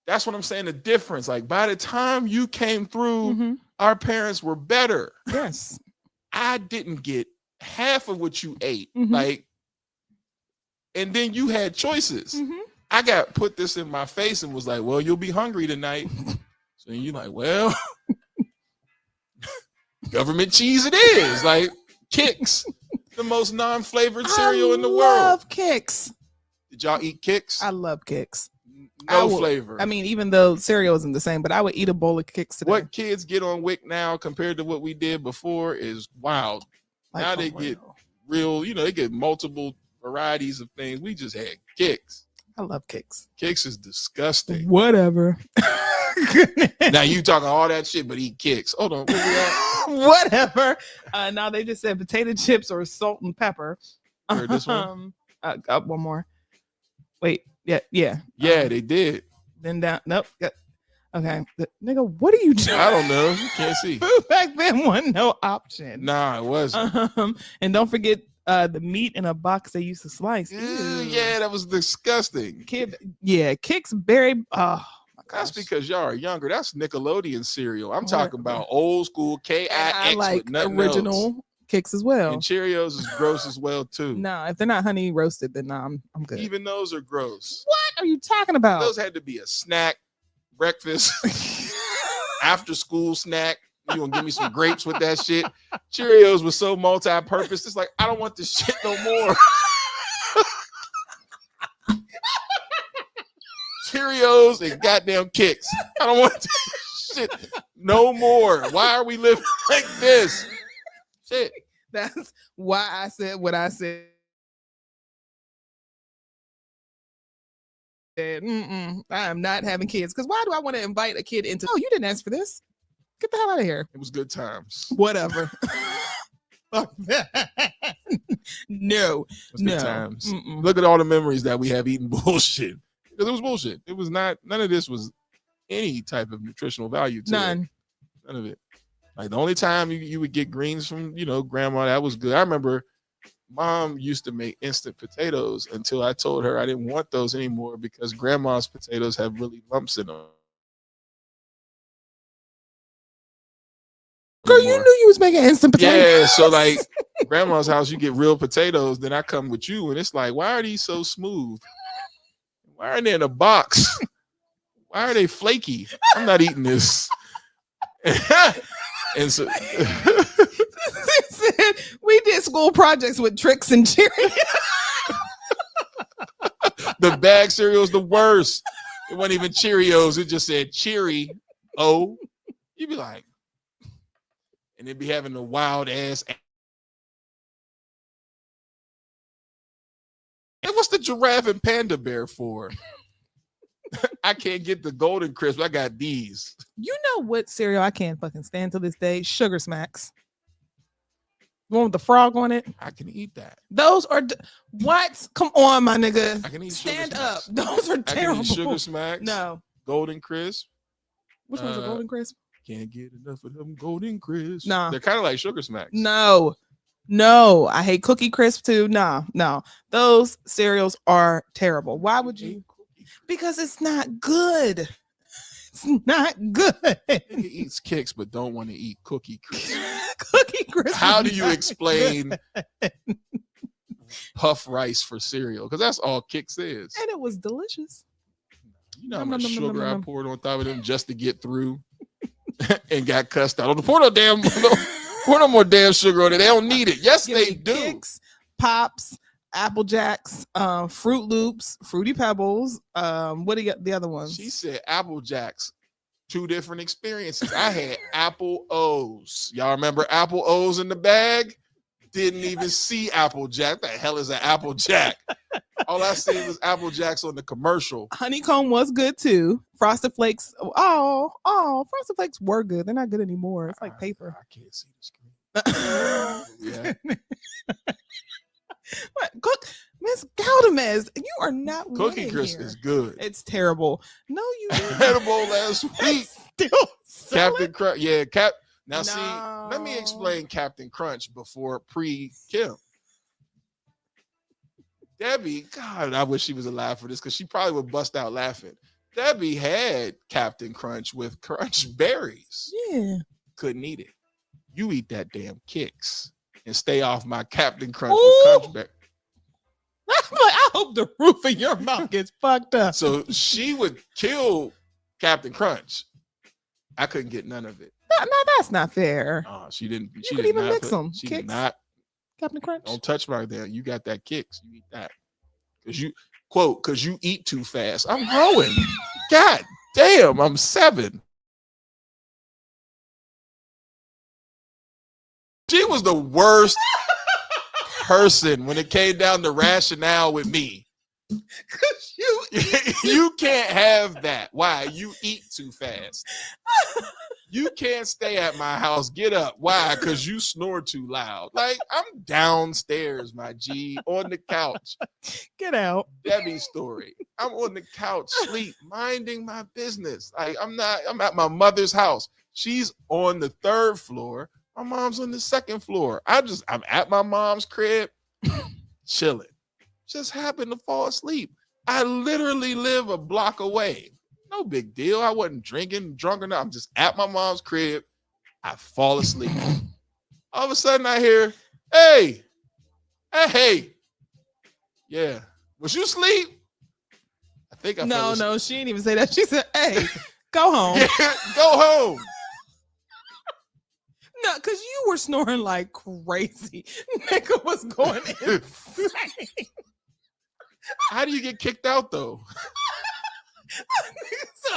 that's what I'm saying. The difference. Like by the time you came through, our parents were better. Yes. I didn't get half of what you ate. Like, and then you had choices. I got put this in my face and was like, well, you'll be hungry tonight. So you're like, well, government cheese it is. Like Kix, the most non-flavored cereal in the world. I love Kix. Did y'all eat Kix? I love Kix. No flavor. I mean, even though cereal isn't the same, but I would eat a bowl of Kix today. What kids get on WIC now compared to what we did before is wild. Like, now they get real, they get multiple varieties of things. We just had Kix. I love Kix. Kix is disgusting. Whatever. Now you talking all that shit, but eat Kix. Hold on. Where we at? Whatever. Now they just said potato chips or salt and pepper. Where, this one? Up one more. Wait. Yeah. They did. Then down. Nope. Okay. Nigga, what are you doing? I don't know. You can't see. Food back then wasn't no option. Nah, it wasn't. And don't forget the meat in a box they used to slice. Yeah, that was disgusting. Kix berry. Oh my gosh. That's because y'all are younger. That's Nickelodeon cereal. I'm talking about old school KIX I like with nothing original else. Kix as well. And Cheerios is gross as well too. No, if they're not honey roasted, then I'm good. Even those are gross. What are you talking about? Those had to be a snack, breakfast, after school snack. You gonna give me some grapes with that shit? Cheerios was so multi-purpose. It's like I don't want this shit no more. Cheerios and goddamn Kix. I don't want this shit no more. Why are we living like this? Shit. That's why I said what I said. I am not having kids. Because why do I want to invite a kid into? Oh, you didn't ask for this. Get the hell out of here. It was good times. Whatever. No. Good times. Look at all the memories that we have eating bullshit. Because it was bullshit. It was not, none of this was any type of nutritional value to None. it. None of it. Like the only time you would get greens from, grandma, that was good. I remember mom used to make instant potatoes until I told her I didn't want those anymore because grandma's potatoes have really lumps in them. Girl, you knew you was making instant potatoes. Yeah, so like grandma's house, you get real potatoes. Then I come with you, and it's like, why are these so smooth? Why aren't they in a box? Why are they flaky? I'm not eating this. And so we did school projects with Tricks and Cheerios. The bag cereal is the worst. It wasn't even Cheerios. It just said Cheery. Oh, you'd be like, and they'd be having the wild ass. And what's the giraffe and panda bear for? I can't get the golden crisp. I got these. You know what cereal I can't fucking stand to this day? Sugar Smacks. The one with the frog on it. I can eat that. Those are what? Come on, my nigga. I can eat Stand Sugar up. Smacks. Those are I terrible. can eat Sugar Smacks. No. Golden Crisp. Which one's a Golden Crisp? Can't get enough of them Golden Crisps. Nah. They're kind of like Sugar Smacks. No. I hate Cookie Crisp too. No. Those cereals are terrible. Why would you? Because it's not good. It's not good. He eats Kicks but don't want to eat Cookie Crisp. Cookie Crisp. How do you explain puff rice for cereal? Because that's all Kicks is. And it was delicious. You know how much sugar I poured on top of them just to get through and got cussed out. Don't pour no more damn sugar on it. They don't need it. Yes, they do. Kicks, Pops, Apple Jacks, Fruit Loops, Fruity Pebbles. What do you got? The other ones? She said Apple Jacks. 2 different experiences. I had Apple O's. Y'all remember Apple O's in the bag? Didn't even see Apple Jack. What the hell is an Apple Jack? All I seen was Apple Jacks on the commercial. Honeycomb was good too. Frosted Flakes. Oh, Frosted Flakes were good. They're not good anymore. It's like paper. I can't see the screen. Yeah. Cook, Miss Galdamez, you are not Cookie Crisp is good. It's terrible. No, you had a bowl last week. Still Captain Crunch. Yeah, Now see, let me explain Captain Crunch before pre-Kim. Debbie, God, I wish she was alive for this because she probably would bust out laughing. Debbie had Captain Crunch with Crunch berries. Yeah. Couldn't eat it. You eat that damn Kicks and stay off my Captain Crunch with Crunch berries. I'm like, I hope the roof of your mouth gets fucked up. So she would kill Captain Crunch. I couldn't get none of it. No, that's not fair. Oh, she didn't. You She could did even not mix them. She Kicks, did not. Captain Crunch. Don't touch my damn. You got that Kicks. You eat that. Because you eat too fast. I'm growing. God damn, I'm 7. She was the worst person when it came down to rationale with me. Cause You can't have that. Why? You eat too fast. You can't stay at my house. Get up. Why? Because you snore too loud. Like, I'm downstairs, my G, on the couch. Get out. Debbie's story. I'm on the couch, sleep, minding my business. Like, I'm at my mother's house. She's on the 3rd floor. My mom's on the 2nd floor. I'm at my mom's crib, chilling. Just happened to fall asleep. I literally live a block away. No big deal. I wasn't drinking, drunk or not. I'm just at my mom's crib. I fall asleep. All of a sudden I hear, hey. Yeah. Was you asleep? I think I fell asleep. No, she didn't even say that. She said, hey, go home. Yeah, go home. No, because you were snoring like crazy. Nigga was going insane. How do you get kicked out though? Go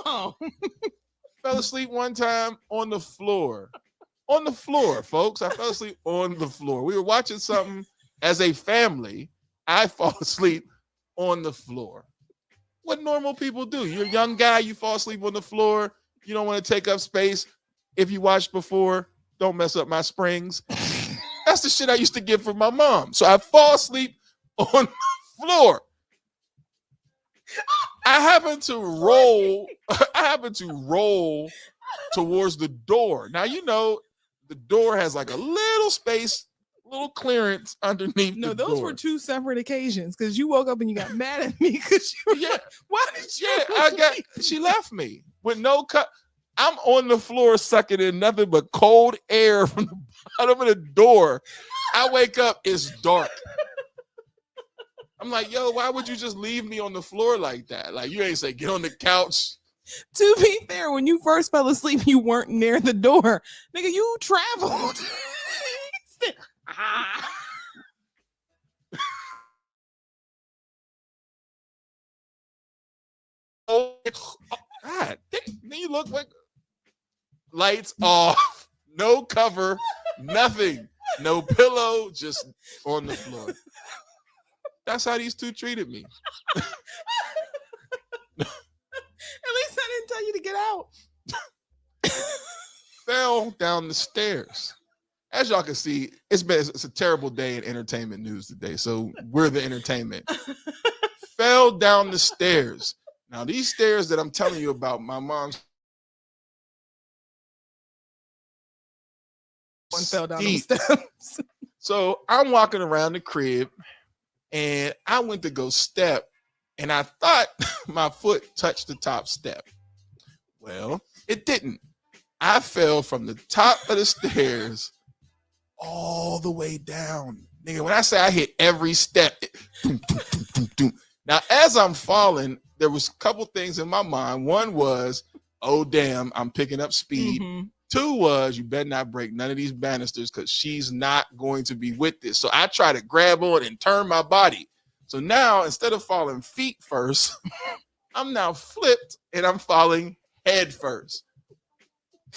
home. Fell asleep one time on the floor. On the floor, folks. I fell asleep on the floor. We were watching something as a family. I fall asleep on the floor. What normal people do. You're a young guy, you fall asleep on the floor. You don't want to take up space. If you watched before, don't mess up my springs. That's the shit I used to get from my mom. So I fall asleep on the floor. I happen to roll towards the door. Now, you know, the door has like a little space, little clearance underneath the door. No, those were 2 separate occasions because you woke up and you got mad at me because you were why did you she left me with no cut. I'm on the floor sucking in nothing but cold air from the bottom of the door. I wake up, it's dark. I'm like, yo, why would you just leave me on the floor like that? Like, you ain't say, get on the couch. To be fair, when you first fell asleep, you weren't near the door. Nigga, you traveled. Oh, God. Then you look like lights off, no cover, nothing, no pillow, just on the floor. That's how these 2 treated me. At least I didn't tell you to get out. Fell down the stairs. as y'all can see, it's a terrible day in entertainment news today. So we're the entertainment. Fell down the stairs. Now, these stairs that I'm telling you about, my mom's One fell down steep. the steps. So I'm walking around the crib and I went to go step and I thought my foot touched the top step. Well, it didn't. I fell from the top of the stairs all the way down. Nigga, when I say I hit every step, doom, doom, doom, doom, doom. Now, as I'm falling, there was a couple things in my mind. One was, oh, damn, I'm picking up speed. Mhm. Two was, you better not break none of these banisters because she's not going to be with this. So I try to grab on and turn my body. So now, instead of falling feet first, I'm now flipped and I'm falling head first.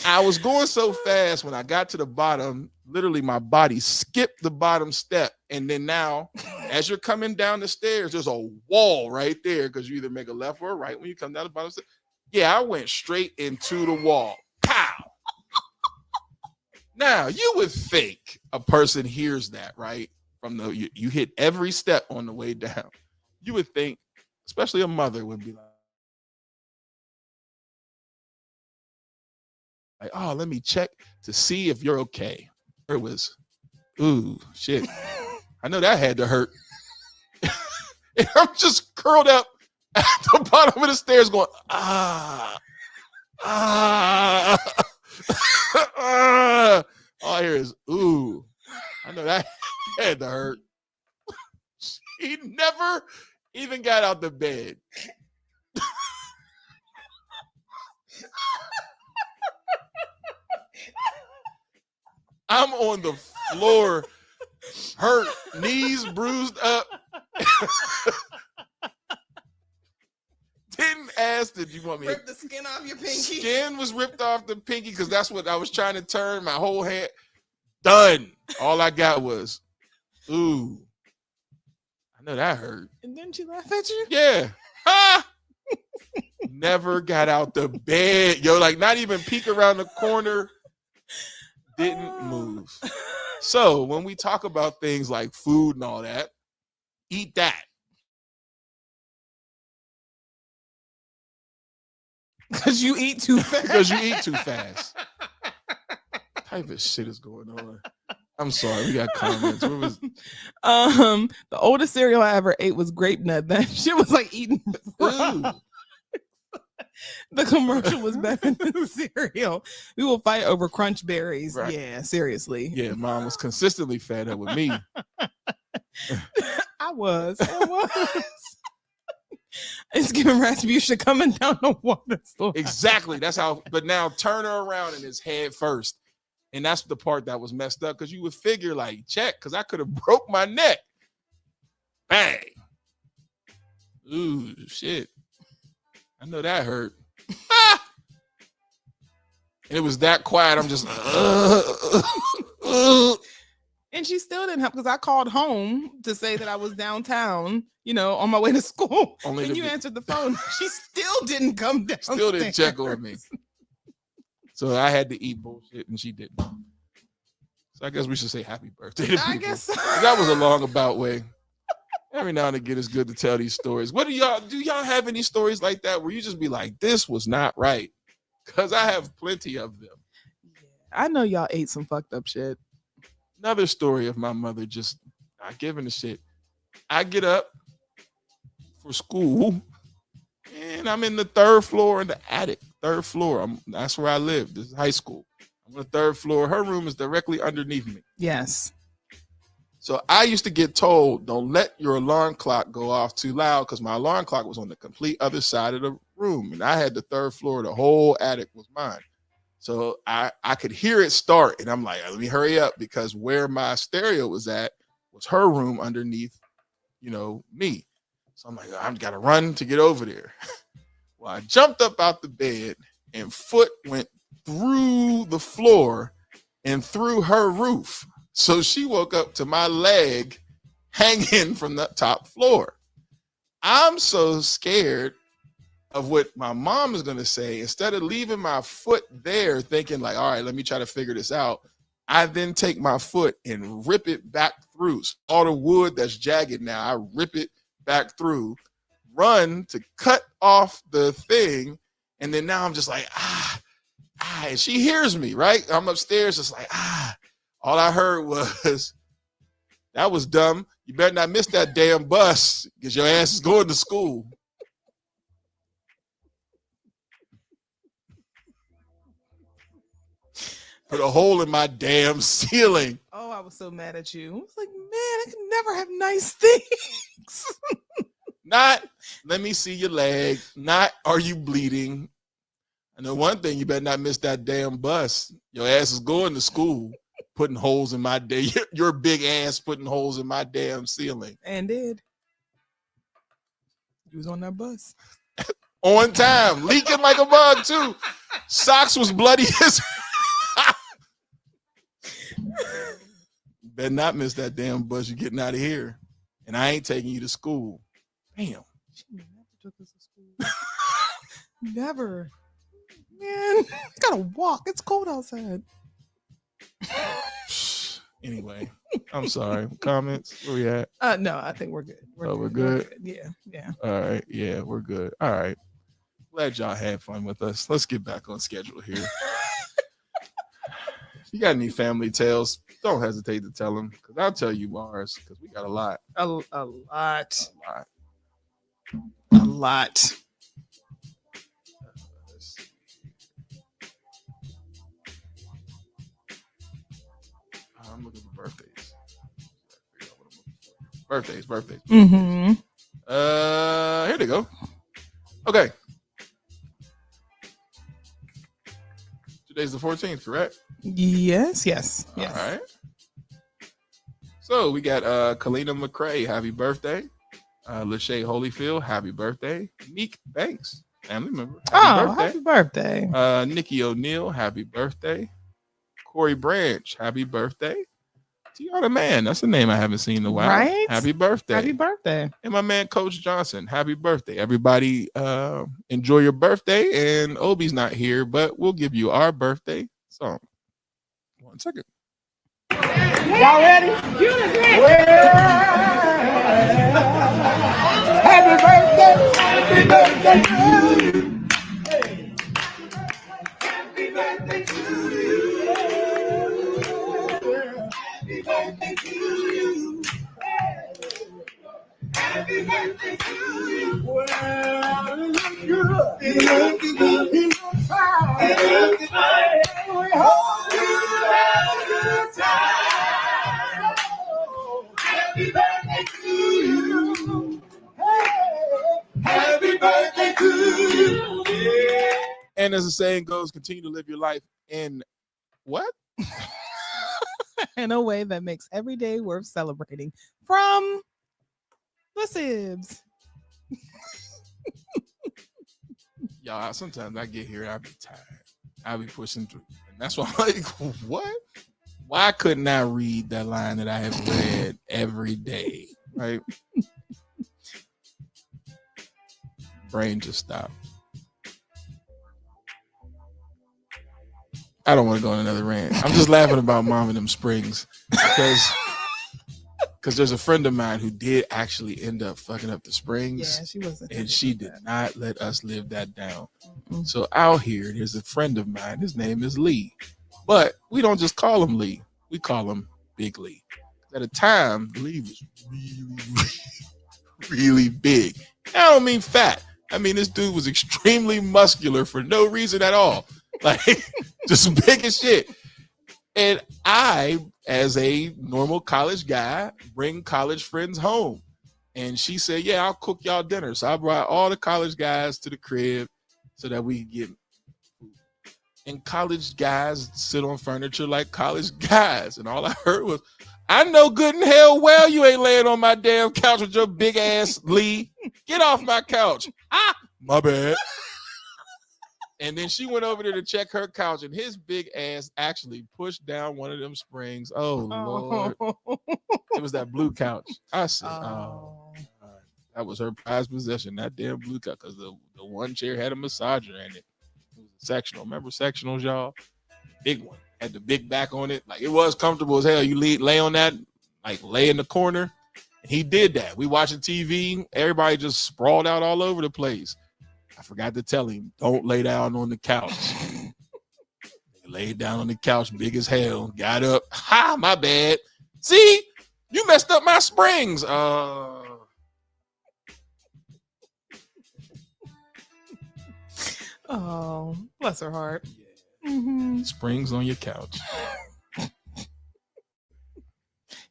I was going so fast when I got to the bottom, literally my body skipped the bottom step. And then now, as you're coming down the stairs, there's a wall right there because you either make a left or a right when you come down the bottom step. Yeah, I went straight into the wall. Pow! Now, you would think a person hears that, right? You hit every step on the way down. You would think, especially a mother would be like, oh, let me check to see if you're okay. It was, ooh, shit. I know that had to hurt. And I'm just curled up at the bottom of the stairs going, ah. All I hear is, ooh. I know that had to hurt. She never even got out the bed. I'm on the floor, hurt, knees bruised up. Didn't ask, did you want me Rip the skin off your pinky. Skin was ripped off the pinky because that's what I was trying to turn. My whole hand done. All I got was, ooh. I know that hurt. And didn't she laugh at you? Yeah. Ah! Never got out the bed. Yo, like not even peek around the corner. Didn't move. So when we talk about things like food and all that, eat that. Because you eat too fast. Because you eat too fast. What type of shit is going on? I'm sorry, we got comments. What was The oldest cereal I ever ate was grape nut. That shit was like eating. ooh. The commercial was better than cereal. We will fight over crunch berries. Right. Yeah, seriously. Yeah, mom was consistently fed up with me. I was. It's giving Rasputia coming down the water slide. Exactly. That's how, but now turn her around and it's head first. And that's the part that was messed up because you would figure, like, check, because I could have broke my neck. Bang. Ooh, shit. I know that hurt. Ah! And it was that quiet. I'm just, And she still didn't help because I called home to say that I was downtown, on my way to school. Only and to you be- answered the phone. She still didn't come down. still didn't check on me. So I had to eat bullshit and she didn't. So I guess we should say happy birthday to people. I guess so. That was a long about way. Every now and again, it's good to tell these stories. Do y'all have any stories like that where you just be like, this was not right? Because I have plenty of them. I know y'all ate some fucked up shit. Another story of my mother just not giving a shit. I get up for school and I'm in the third floor in the attic. Third floor. That's where I live. This is high school. I'm on the third floor. Her room is directly underneath me. Yes. So I used to get told, don't let your alarm clock go off too loud because my alarm clock was on the complete other side of the room. And I had the third floor. The whole attic was mine. So I could hear it start. And I'm like, let me hurry up because where my stereo was at was her room underneath, me. So I'm like, I've got to run to get over there. Well, I jumped up out the bed and foot went through the floor and through her roof. So she woke up to my leg hanging from the top floor. I'm so scared of what my mom is going to say. Instead of leaving my foot there thinking like, all right, let me try to figure this out. I then take my foot and rip it back through. So all the wood that's jagged now, I rip it back through, run to cut off the thing, and then now I'm just like, and she hears me, right? I'm upstairs, just like, All I heard was, that was dumb. You better not miss that damn bus because your ass is going to school. Put a hole in my damn ceiling. Oh, I was so mad at you. I was like, man, I can never have nice things. Not, let me see your leg. Not, are you bleeding? I know one thing, you better not miss that damn bus. Your ass is going to school, putting holes in my day. Your big ass putting holes in my damn ceiling. And did. You was on that bus. On time, leaking like a bug too. Socks was bloody as better not miss that damn bus. You're getting out of here. And I ain't taking you to school. Damn. She never took us to school. Never. Man, I gotta walk. It's cold outside. Anyway, I'm sorry. Comments? Where we at? No, I think we're good. We're good? Yeah, yeah. All right. Yeah, we're good. All right. Glad y'all had fun with us. Let's get back on schedule here. If you got any family tales, don't hesitate to tell them, because I'll tell you ours, because we got a lot. A lot. A lot. A lot. Let's see. I'm looking for birthdays. Birthdays. Mm-hmm. Here they go. Okay. Today's the 14th, correct? Yes. All right. So we got Kalina McCrae, happy birthday. Lachey Holyfield, happy birthday. Meek Banks, family member, Happy birthday. Nikki O'Neal, happy birthday. Corey Branch, happy birthday. Tiana Man, that's a name I haven't seen in a while. Right? Happy birthday. Happy birthday. And my man, Coach Johnson, happy birthday. Everybody enjoy your birthday. And Obi's not here, but we'll give you our birthday song. 1 second. Y'all ready? Happy birthday. Happy birthday to you. Happy birthday to you. Happy birthday to you. Happy birthday to you. Well, you look good. You look good. You look fine. You look fine. We hope you have a good time. Happy birthday to you. Hey, happy birthday to you. Yeah. And as the saying goes, continue to live your life in what? In a way that makes every day worth celebrating. From the Sibs. Y'all, sometimes I get here, I be tired. I be pushing through. And that's why I'm like, what? Why couldn't I read that line that I have read every day? Right? Brain just stopped. I don't want to go on another rant. I'm just laughing about Mom and them Springs because there's a friend of mine who did actually end up fucking up the Springs. Yeah, she wasn't. And she did not let us live that down. Mm-mm. So out here, there's a friend of mine. His name is Lee. But we don't just call him Lee. We call him Big Lee. At the time, Lee was really big. I don't mean fat. I mean, this dude was extremely muscular for no reason at all. Like, just big as shit. And I, as a normal college guy, bring college friends home. And she said, yeah, I'll cook y'all dinner. So I brought all the college guys to the crib so that we could get food. And college guys sit on furniture like college guys. And all I heard was, I know good and hell well you ain't laying on my damn couch with your big ass, Lee. Get off my couch. My bad. And then she went over there to check her couch, and his big ass actually pushed down one of them springs. Oh, Lord. It was that blue couch. I said, oh God. That was her prized possession, that damn blue couch, because the one chair had a massager in it. It was a sectional. Remember sectionals, y'all? Big one. had the big back on it. Like, it was comfortable as hell. You lay on that, like lay in the corner. And he did that. We watching TV. Everybody just sprawled out all over the place. I forgot to tell him, don't lay down on the couch. He laid down on the couch, big as hell. Got up. Ha, my bad. See, you messed up my springs. Oh, bless her heart. Springs on your couch.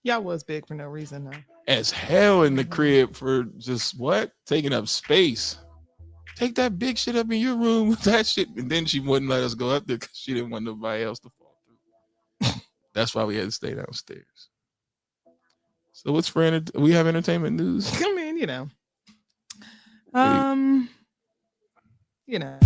Y'all was big for no reason, though. As hell in the crib for just what? Taking up space. Take that big shit up in your room with that shit. And then she wouldn't let us go up there because she didn't want nobody else to fall through. That's why we had to stay downstairs. So what's for we have entertainment news? I mean, you know. You know.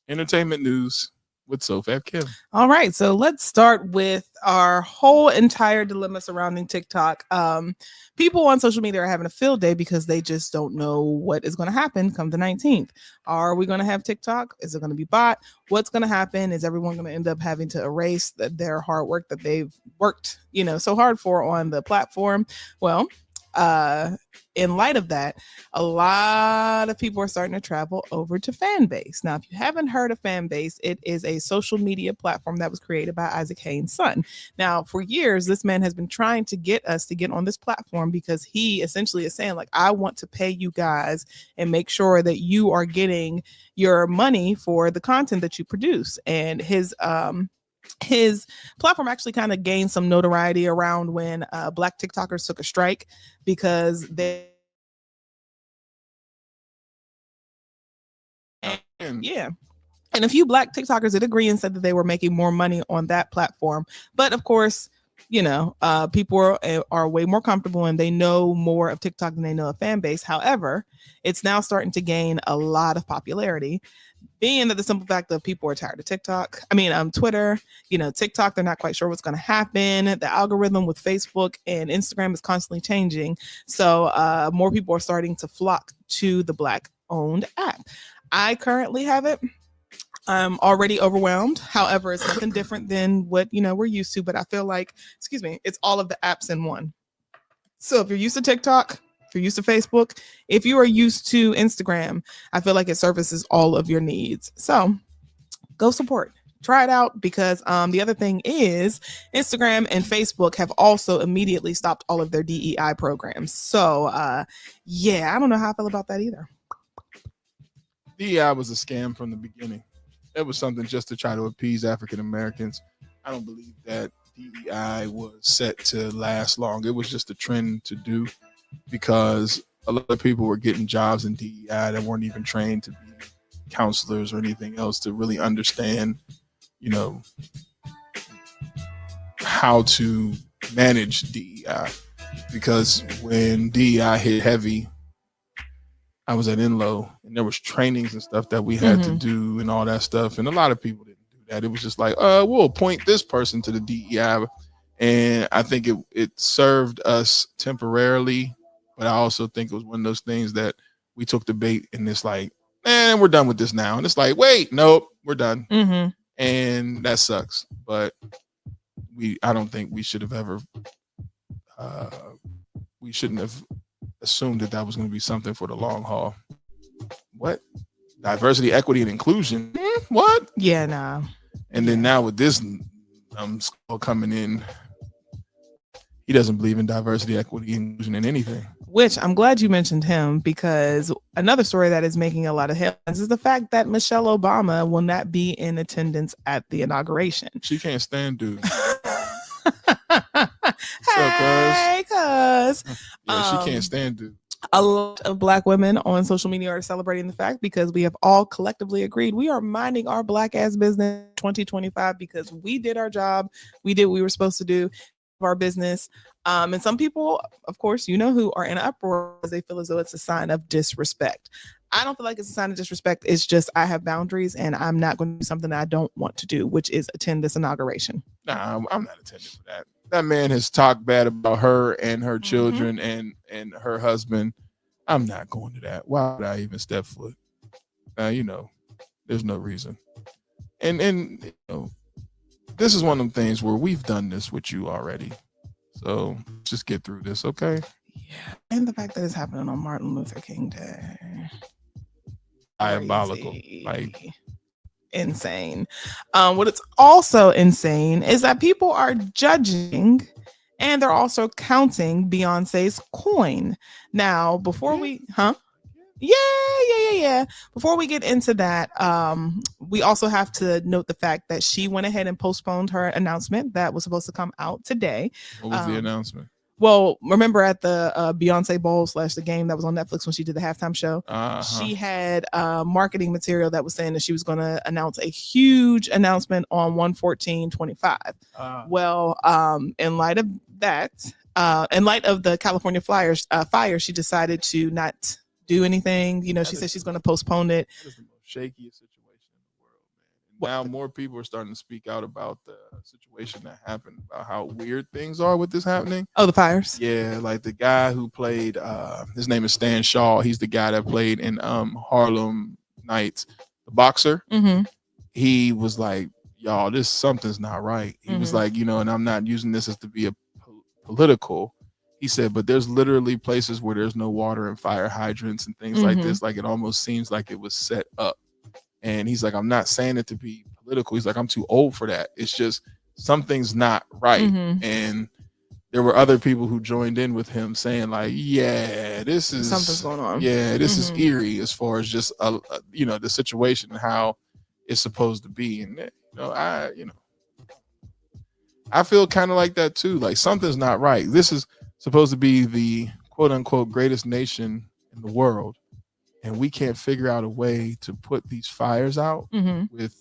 Entertainment news with Sofab Kim. All right, so let's start with our whole entire dilemma surrounding TikTok. People on social media are having a field day because they just don't know what is going to happen come the 19th. Are we going to have TikTok? Is it going to be bought? What's going to happen? Is everyone going to end up having to erase their hard work that they've worked, so hard for on the platform? Well, in light of that, a lot of people are starting to travel over to Fanbase. Now, if you haven't heard of Fanbase, it is a social media platform that was created by Isaac Haynes' son. Now, for years, this man has been trying to get us to get on this platform because he essentially is saying, like, I want to pay you guys and make sure that you are getting your money for the content that you produce. And his platform actually kind of gained some notoriety around when Black TikTokers took a strike because they and a few Black TikTokers did agree and said that they were making more money on that platform. But of course, people are way more comfortable and they know more of TikTok than they know of Fanbase. However, it's now starting to gain a lot of popularity, being that the simple fact that people are tired of Twitter, TikTok, they're not quite sure what's going to happen. The algorithm with Facebook and Instagram is constantly changing. So more people are starting to flock to the Black owned app. I currently have it. I'm already overwhelmed. However, it's nothing different than what, we're used to, but I feel like, it's all of the apps in one. So if you're used to TikTok, if you're used to Facebook, if you are used to Instagram, I feel like it services all of your needs. So go support. Try it out because the other thing is Instagram and Facebook have also immediately stopped all of their DEI programs. So, I don't know how I feel about that either. DEI was a scam from the beginning. It was something just to try to appease African Americans. I don't believe that DEI was set to last long. It was just a trend to do because a lot of people were getting jobs in DEI that weren't even trained to be counselors or anything else to really understand, how to manage DEI. Because when DEI hit heavy, I was at Enlow and there was trainings and stuff that we had to do and all that stuff. And a lot of people didn't do that. It was just like, we'll appoint this person to the DEI. And I think it served us temporarily, but I also think it was one of those things that we took the bait and it's like, man, we're done with this now. And it's like, wait, nope, we're done. And that sucks. But I don't think we should have ever, we shouldn't have assumed that was going to be something for the long haul. What? Diversity, equity, and inclusion? What? Yeah, nah. And then now with this skull coming in, he doesn't believe in diversity, equity, and inclusion in anything. Which I'm glad you mentioned him because another story that is making a lot of headlines is the fact that Michelle Obama will not be in attendance at the inauguration. She can't stand dudes. Hey, cuz. Yeah, she can't stand dudes. A lot of Black women on social media are celebrating the fact because we have all collectively agreed we are minding our Black ass business 2025 because we did our job. We did what we were supposed to do. our business. And some people, of course, you know who, are in an uproar because they feel as though it's a sign of disrespect. I don't feel like it's a sign of disrespect. It's just I have boundaries and I'm not going to do something that I don't want to do, which is attend this inauguration. Nah, I'm not attending for that. That man has talked bad about her and her children and her husband. I'm not going to that. Why would I even step foot? There's no reason. And this is one of them things where we've done this with you already. So just get through this, okay? Yeah. And the fact that it's happening on Martin Luther King Day. Diabolical. Crazy. Like, insane. What it's also insane is that people are judging and they're also counting Beyonce's coin. Now, before we, Yeah. Before we get into that, we also have to note the fact that she went ahead and postponed her announcement that was supposed to come out today. what was the announcement? Well, remember at the Beyonce Bowl / the game that was on Netflix when she did the halftime show, she had marketing material that was saying that she was going to announce a huge announcement on 1/14/25. Well, in light of that, in light of the California fire, she decided to not do anything. She said she's going to postpone it. That is the most shakiest situation in the world, man. And now more people are starting to speak out about the situation that happened, about how weird things are with this happening. Oh, the fires? Yeah, like the guy who played, his name is Stan Shaw. He's the guy that played in Harlem Nights, the boxer. Mm-hmm. He was like, y'all, something's not right. He was like, and I'm not using this as to be a political. He said, but there's literally places where there's no water and fire hydrants and things like this. Like, it almost seems like it was set up. And he's like, I'm not saying it to be political. He's like, I'm too old for that. It's just something's not right. And there were other people who joined in with him saying like, yeah, this is something's going on. Yeah, this is eerie as far as just, the situation and how it's supposed to be. And, I feel kind of like that too. Like, something's not right. This is supposed to be the quote unquote greatest nation in the world. And we can't figure out a way to put these fires out with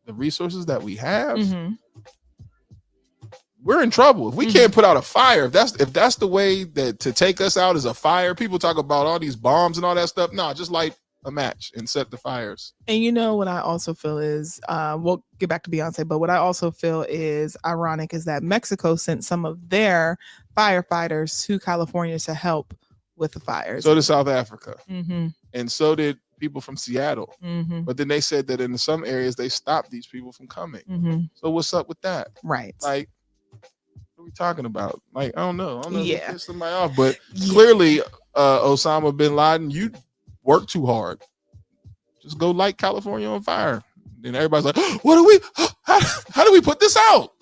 the resources that we have. We're in trouble. If we can't put out a fire, if that's the way that to take us out is a fire, people talk about all these bombs and all that stuff. No, just light a match and set the fires. And what I also feel is, we'll get back to Beyonce, but what I also feel is ironic is that Mexico sent some of their firefighters to California to help with the fires. So did South Africa. And so did people from Seattle. But then they said that in some areas they stopped these people from coming. So what's up with that? Right. Like, what are we talking about? Like, I don't know. Yeah. If piss somebody off, but clearly Osama bin Laden, you work too hard. Just go light California on fire. Then everybody's like, what do we, how do we put this out?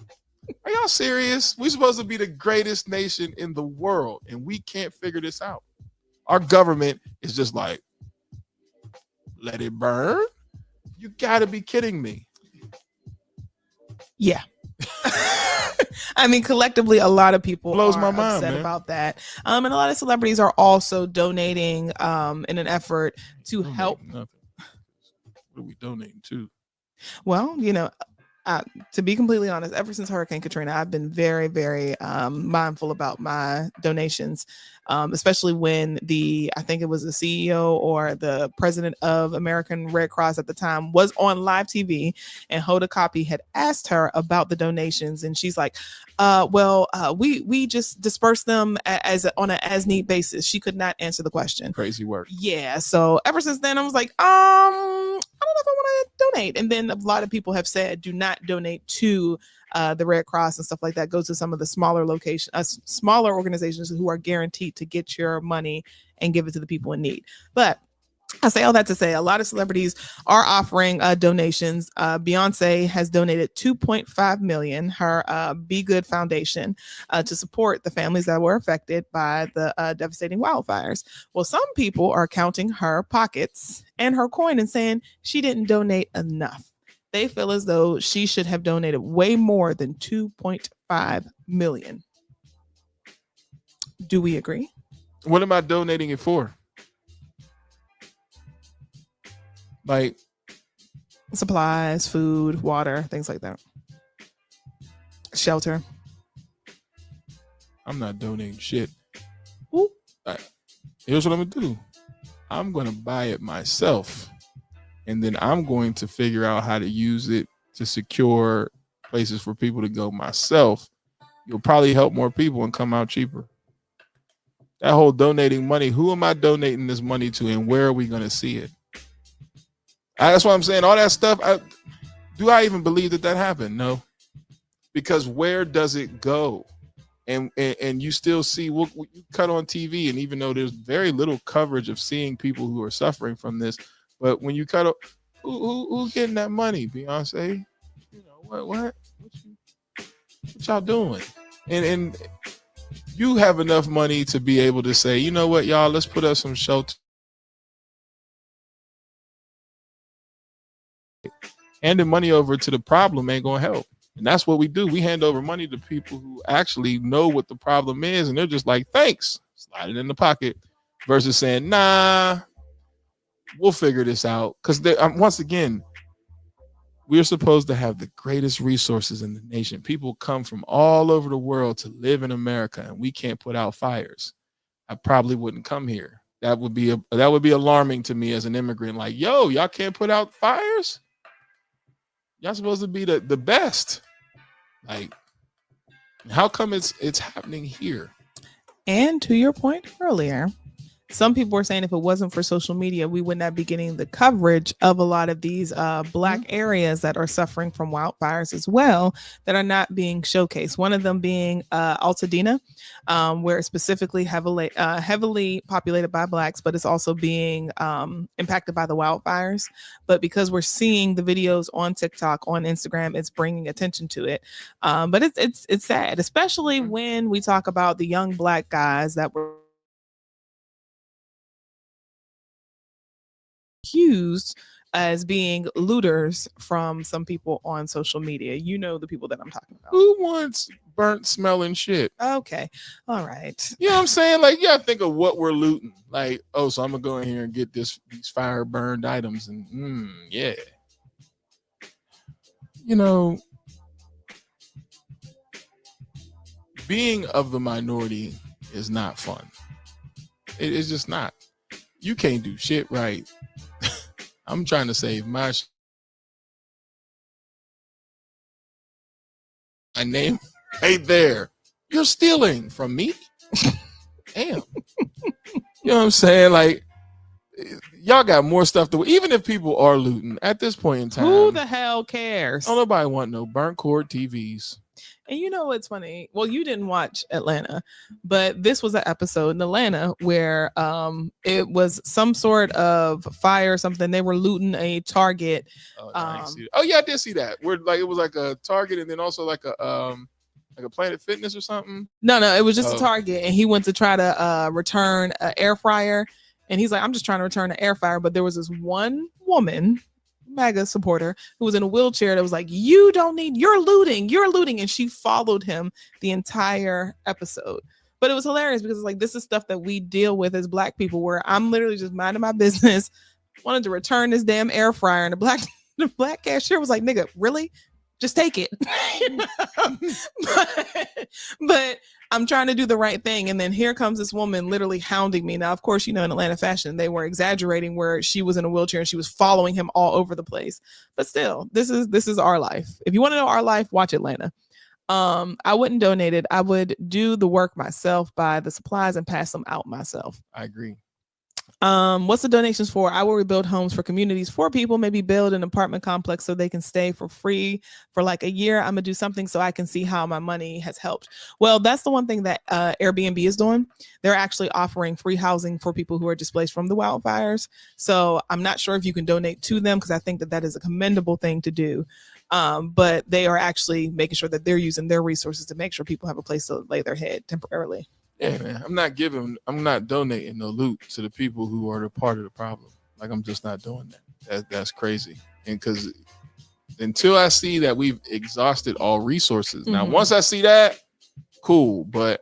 Are y'all serious? We're supposed to be the greatest nation in the world and we can't figure this out. Our government is just like, let it burn? You gotta be kidding me. Yeah. I mean, collectively, a lot of people blows are my mind, upset man. about that. And a lot of celebrities are also donating in an effort to help. Nothing. What are we donating to? Well, to be completely honest, ever since Hurricane Katrina, I've been very, very mindful about my donations, especially when I think it was the CEO or the president of American Red Cross at the time was on live TV, and Hoda Kotb had asked her about the donations, and she's like, we just disperse them on an as need basis. She could not answer the question. Crazy work. Yeah. So ever since then, I was like, I don't know if I want to donate. And then a lot of people have said, do not donate to the Red Cross and stuff like that. Go to some of the smaller smaller organizations who are guaranteed to get your money and give it to the people in need. But I say all that to say a lot of celebrities are offering donations. Beyonce has donated $2.5 million, her Be Good Foundation, to support the families that were affected by the devastating wildfires. Well, some people are counting her pockets and her coin and saying she didn't donate enough. They feel as though she should have donated way more than $2.5 million. Do we agree? What am I donating it for? Like supplies, food, water, things like that. Shelter. I'm not donating shit. Ooh. Here's what I'm gonna do. I'm gonna buy it myself, and then I'm going to figure out how to use it to secure places for people to go myself. You'll probably help more people and come out cheaper. That whole donating money, who am I donating this money to, and where are we going to see it? That's what I'm saying. All that stuff. Do I even believe that happened? No, because where does it go? And you still see what you cut on TV, and even though there's very little coverage of seeing people who are suffering from this, but when you cut up, who's getting that money? Beyonce, you know what y'all doing? And you have enough money to be able to say, you know what, y'all, let's put up some shelter. Handing money over to the problem ain't gonna help. And that's what we do. We hand over money to people who actually know what the problem is, and they're just like, thanks, slide it in the pocket, versus saying, nah, we'll figure this out. Because once again, we're supposed to have the greatest resources in the nation. People come from all over the world to live in America, and we can't put out fires. I probably wouldn't come here. That would be alarming to me as an immigrant. Like, yo, y'all can't put out fires? Y'all supposed to be the best. Like, how come it's happening here? And to your point earlier, some people were saying if it wasn't for social media, we would not be getting the coverage of a lot of these Black areas that are suffering from wildfires as well, that are not being showcased. One of them being Altadena, where it's specifically heavily populated by Blacks, but it's also being impacted by the wildfires. But because we're seeing the videos on TikTok, on Instagram, it's bringing attention to it. But it's sad, especially when we talk about the young Black guys that were accused as being looters from some people on social media. You know the people that I'm talking about. Who wants burnt smelling shit? Okay. All right. You know what I'm saying? Like, you gotta think of what we're looting. Like, oh, so I'm gonna go in here and get these fire burned items, and yeah. You know, being of the minority is not fun. It's just not. You can't do shit right. I'm trying to save my name right there. You're stealing from me? Damn. You know what I'm saying? Like, y'all got more stuff to, even if people are looting at this point in time. Who the hell cares? Don't nobody want no burnt cord TVs. And you know what's funny? Well, you didn't watch Atlanta, but this was an episode in Atlanta where it was some sort of fire or something. They were looting a Target. Oh yeah, I did see that. Where like it was like a Target and then also like a Planet Fitness or something. No, it was just a Target, and he went to try to return an air fryer, and he's like, I'm just trying to return an air fryer, but there was this one woman, MAGA supporter, who was in a wheelchair that was like, you're looting, and she followed him the entire episode. But it was hilarious because it's like, this is stuff that we deal with as Black people, where I'm literally just minding my business, wanted to return this damn air fryer, and the black cashier was like, nigga, really? Just take it. but I'm trying to do the right thing. And then here comes this woman literally hounding me. Now, of course, in Atlanta fashion, they were exaggerating where she was in a wheelchair and she was following him all over the place. But still, this is our life. If you want to know our life, watch Atlanta. I wouldn't donate it. I would do the work myself, buy the supplies and pass them out myself. I agree. What's the donations for? I will rebuild homes for communities for people, maybe build an apartment complex so they can stay for free for like a year. I'm gonna do something so I can see how my money has helped. Well, that's the one thing that Airbnb is doing. They're actually offering free housing for people who are displaced from the wildfires. So I'm not sure if you can donate to them, because I think that is a commendable thing to do. But they are actually making sure that they're using their resources to make sure people have a place to lay their head temporarily. Yeah, man. I'm not donating no loot to the people who are the part of the problem. Like, I'm just not doing that. That's crazy. And because until I see that we've exhausted all resources. Now, once I see that, cool. But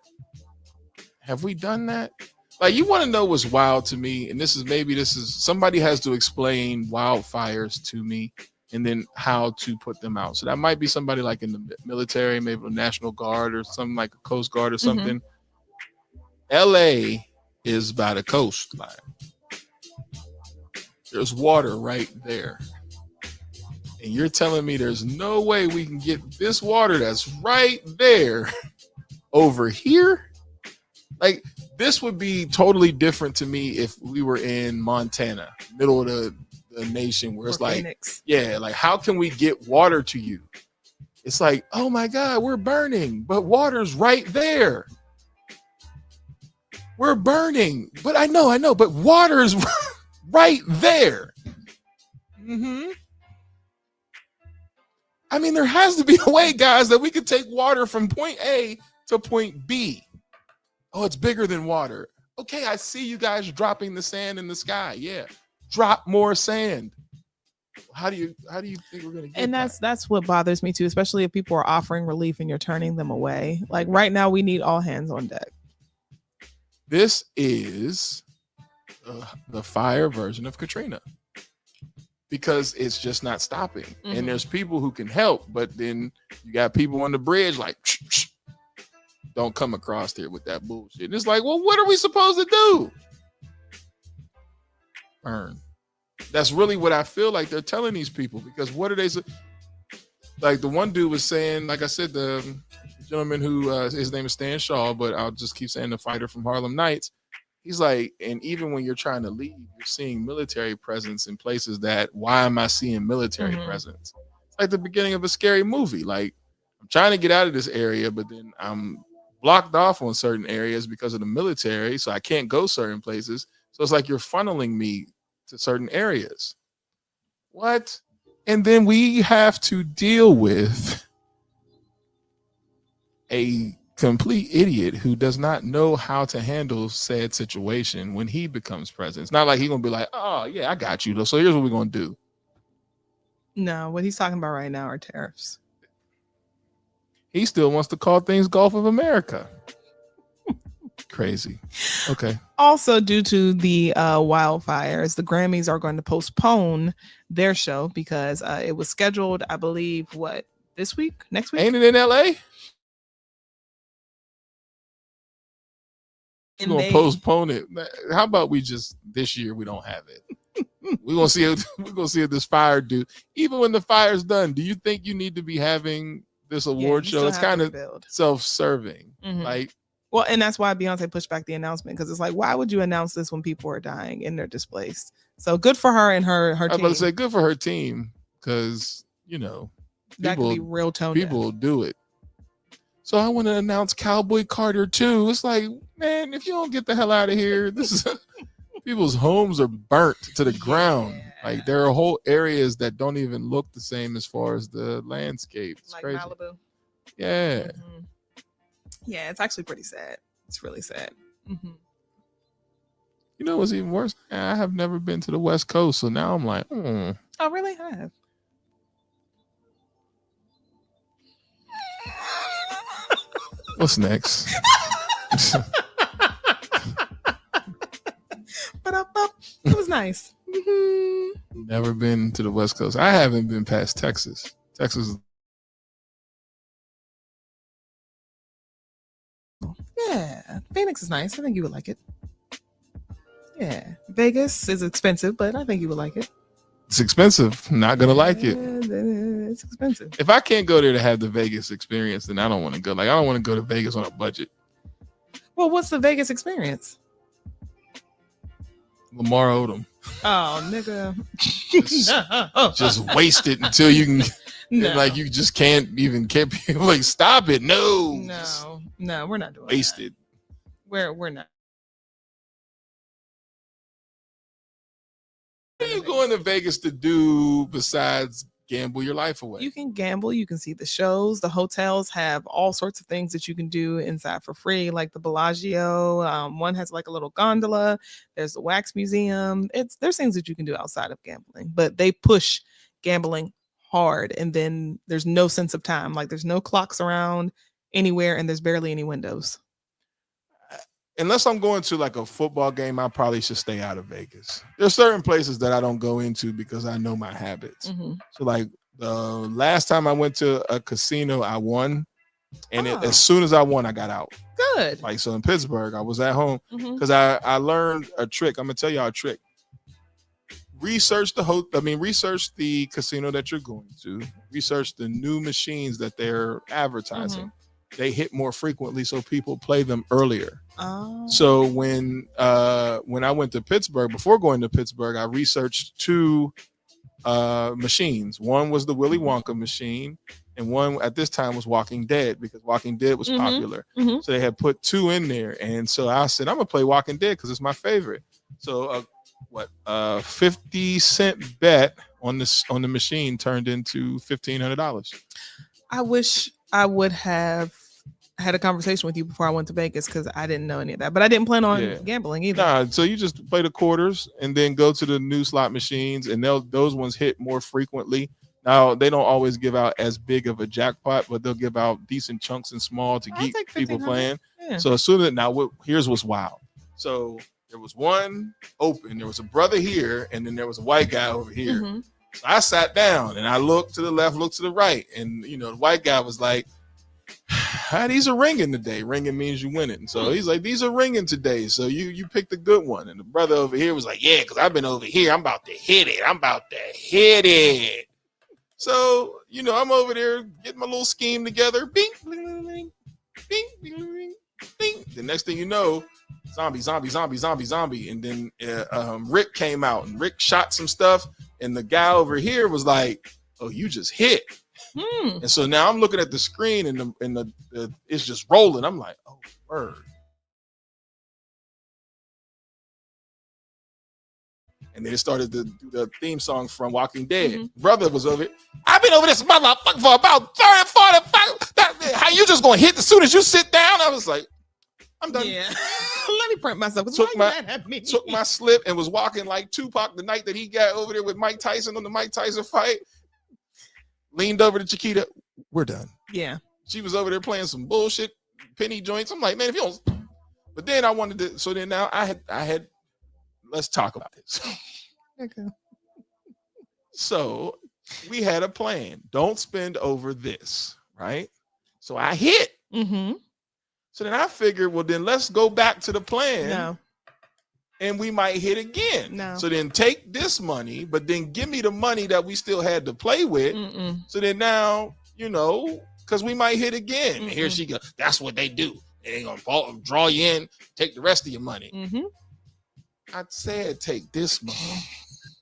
have we done that? Like, you want to know what's wild to me? And this is somebody has to explain wildfires to me and then how to put them out. So that might be somebody like in the military, maybe a National Guard or something like a Coast Guard or something. LA is by the coastline. There's water right there. And you're telling me there's no way we can get this water that's right there over here? Like, this would be totally different to me if we were in Montana, middle of the nation, where it's like, Phoenix. yeah, like, how can we get water to you? It's like, oh my God, we're burning, but water's right there. We're burning, but I know, but water is right there. Mm-hmm. I mean, there has to be a way, guys, that we could take water from point A to point B. Oh, it's bigger than water. Okay, I see you guys dropping the sand in the sky. Yeah, drop more sand. How do you think we're gonna get? And that's what bothers me too, especially if people are offering relief and you're turning them away. Like right now, we need all hands on deck. This is the fire version of Katrina, because it's just not stopping. Mm-hmm. And there's people who can help, but then you got people on the bridge like, don't come across here with that bullshit. And it's like, well, what are we supposed to do? Burn. That's really what I feel like they're telling these people, because what are they like? The one dude was saying, like I said, the gentleman who his name is Stan Shaw, but I'll just keep saying the fighter from Harlem Nights. He's like, and even when you're trying to leave, you're seeing military presence in places that, why am I seeing military presence? It's like the beginning of a scary movie. Like, I'm trying to get out of this area, but then I'm blocked off on certain areas because of the military, so I can't go certain places. So it's like you're funneling me to certain areas. What? And then we have to deal with a complete idiot who does not know how to handle said situation when he becomes president. It's not like he's gonna be like, oh yeah, I got you. So here's what we're gonna do. No, what he's talking about right now are tariffs. He still wants to call things Gulf of America. Crazy. Okay. Also, due to the wildfires, the Grammys are going to postpone their show because it was scheduled, I believe, this week? Next week? Ain't it in LA? We're gonna postpone it. How about we just this year we don't have it? We're gonna see if this fire do. Even when the fire's done, do you think you need to be having this award show? It's kind of self-serving. Like, well, and that's why Beyonce pushed back the announcement, because it's like, why would you announce this when people are dying and they're displaced? So good for her and her team. I was about to say good for her team, because that could be real tone. People will do it. So I want to announce Cowboy Carter too. It's like, man, if you don't get the hell out of here, this is people's homes are burnt to the ground. Like, there are whole areas that don't even look the same as far as the landscape. It's like crazy. Malibu. Yeah. Yeah, it's actually pretty sad. It's really sad. You know what's even worse? I have never been to the West Coast, so now I'm like, Oh, really? I have. What's next? It was nice. Never been to the West Coast. I haven't been past Texas. Texas. Yeah, Phoenix is nice. I think you would like it. Yeah, Vegas is expensive, but I think you would like it. It's expensive. Not gonna like it. It's expensive. If I can't go there to have the Vegas experience, then I don't want to go. Like, I don't want to go to Vegas on a budget. Well, what's the Vegas experience? Lamar Odom. Oh, nigga. Just waste it until you can. No. Like, you just can't be like, stop it. No, we're not doing waste that. it. We're not. What are you going to Vegas to do besides gamble your life away? You can gamble. You can see the shows. The hotels have all sorts of things that you can do inside for free, like the Bellagio. One has like a little gondola. There's the wax museum. There's things that you can do outside of gambling, but they push gambling hard, and then there's no sense of time. Like, there's no clocks around anywhere, and there's barely any windows. Unless I'm going to like a football game, I probably should stay out of Vegas. There's certain places that I don't go into because I know my habits. So like the last time I went to a casino, I won, And Oh. as soon as I won, I got out. Good. Like, so in Pittsburgh, I was at home Mhm. because I learned a trick. I'm gonna tell y'all a trick. Research the casino that you're going to. Research the new machines that they're advertising. They hit more frequently, so people play them earlier. Oh. So when I went to Pittsburgh, before going to Pittsburgh, I researched two machines. One was the Willy Wonka machine, and one at this time was Walking Dead, because Walking Dead was popular. So they had put two in there, and so I said, I'm gonna play Walking Dead because it's my favorite. So 50-cent bet on the machine turned into $1,500. I wish I would have had a conversation with you before I went to Vegas, because I didn't know any of that. But I didn't plan on gambling either. Nah, so you just play the quarters and then go to the new slot machines, and those ones hit more frequently. Now, they don't always give out as big of a jackpot, but they'll give out decent chunks and small to keep people playing. Yeah. So as soon as here's what's wild. So there was one open, there was a brother here, and then there was a white guy over here. So I sat down and I looked to the left, looked to the right, and the white guy was like, these are ringing today. Ringing means you win it. And so he's like, these are ringing today. So you picked a good one. And the brother over here was like, yeah, because I've been over here. I'm about to hit it. So, I'm over there getting my little scheme together. Bing, bling, bling, bling, bing, bing, bling, bing. The next thing you know, zombie. And then Rick came out, and Rick shot some stuff. And the guy over here was like, oh, you just hit. And so now I'm looking at the screen, and the it's just rolling. I'm like, oh, word. And then it started the theme song from Walking Dead. Brother was over it. I've been over this motherfucker for about 30, 45. How you just gonna hit as soon as you sit down? I was like, I'm done. Yeah. Let me print myself. Took my slip and was walking like Tupac the night that he got over there with Mike Tyson on the Mike Tyson fight. Leaned over to Chiquita. We're done. Yeah. She was over there playing some bullshit penny joints. I'm like, man, if you don't. But then I wanted to. So then now I had. Let's talk about this. Okay. So we had a plan. Don't spend over this, right? So I hit. So then I figured, well, then let's go back to the plan. No. And we might hit again. No. So then take this money, but then give me the money that we still had to play with. So then now, because we might hit again. And here she goes. That's what they do. They ain't gonna draw you in, take the rest of your money. I said, take this money,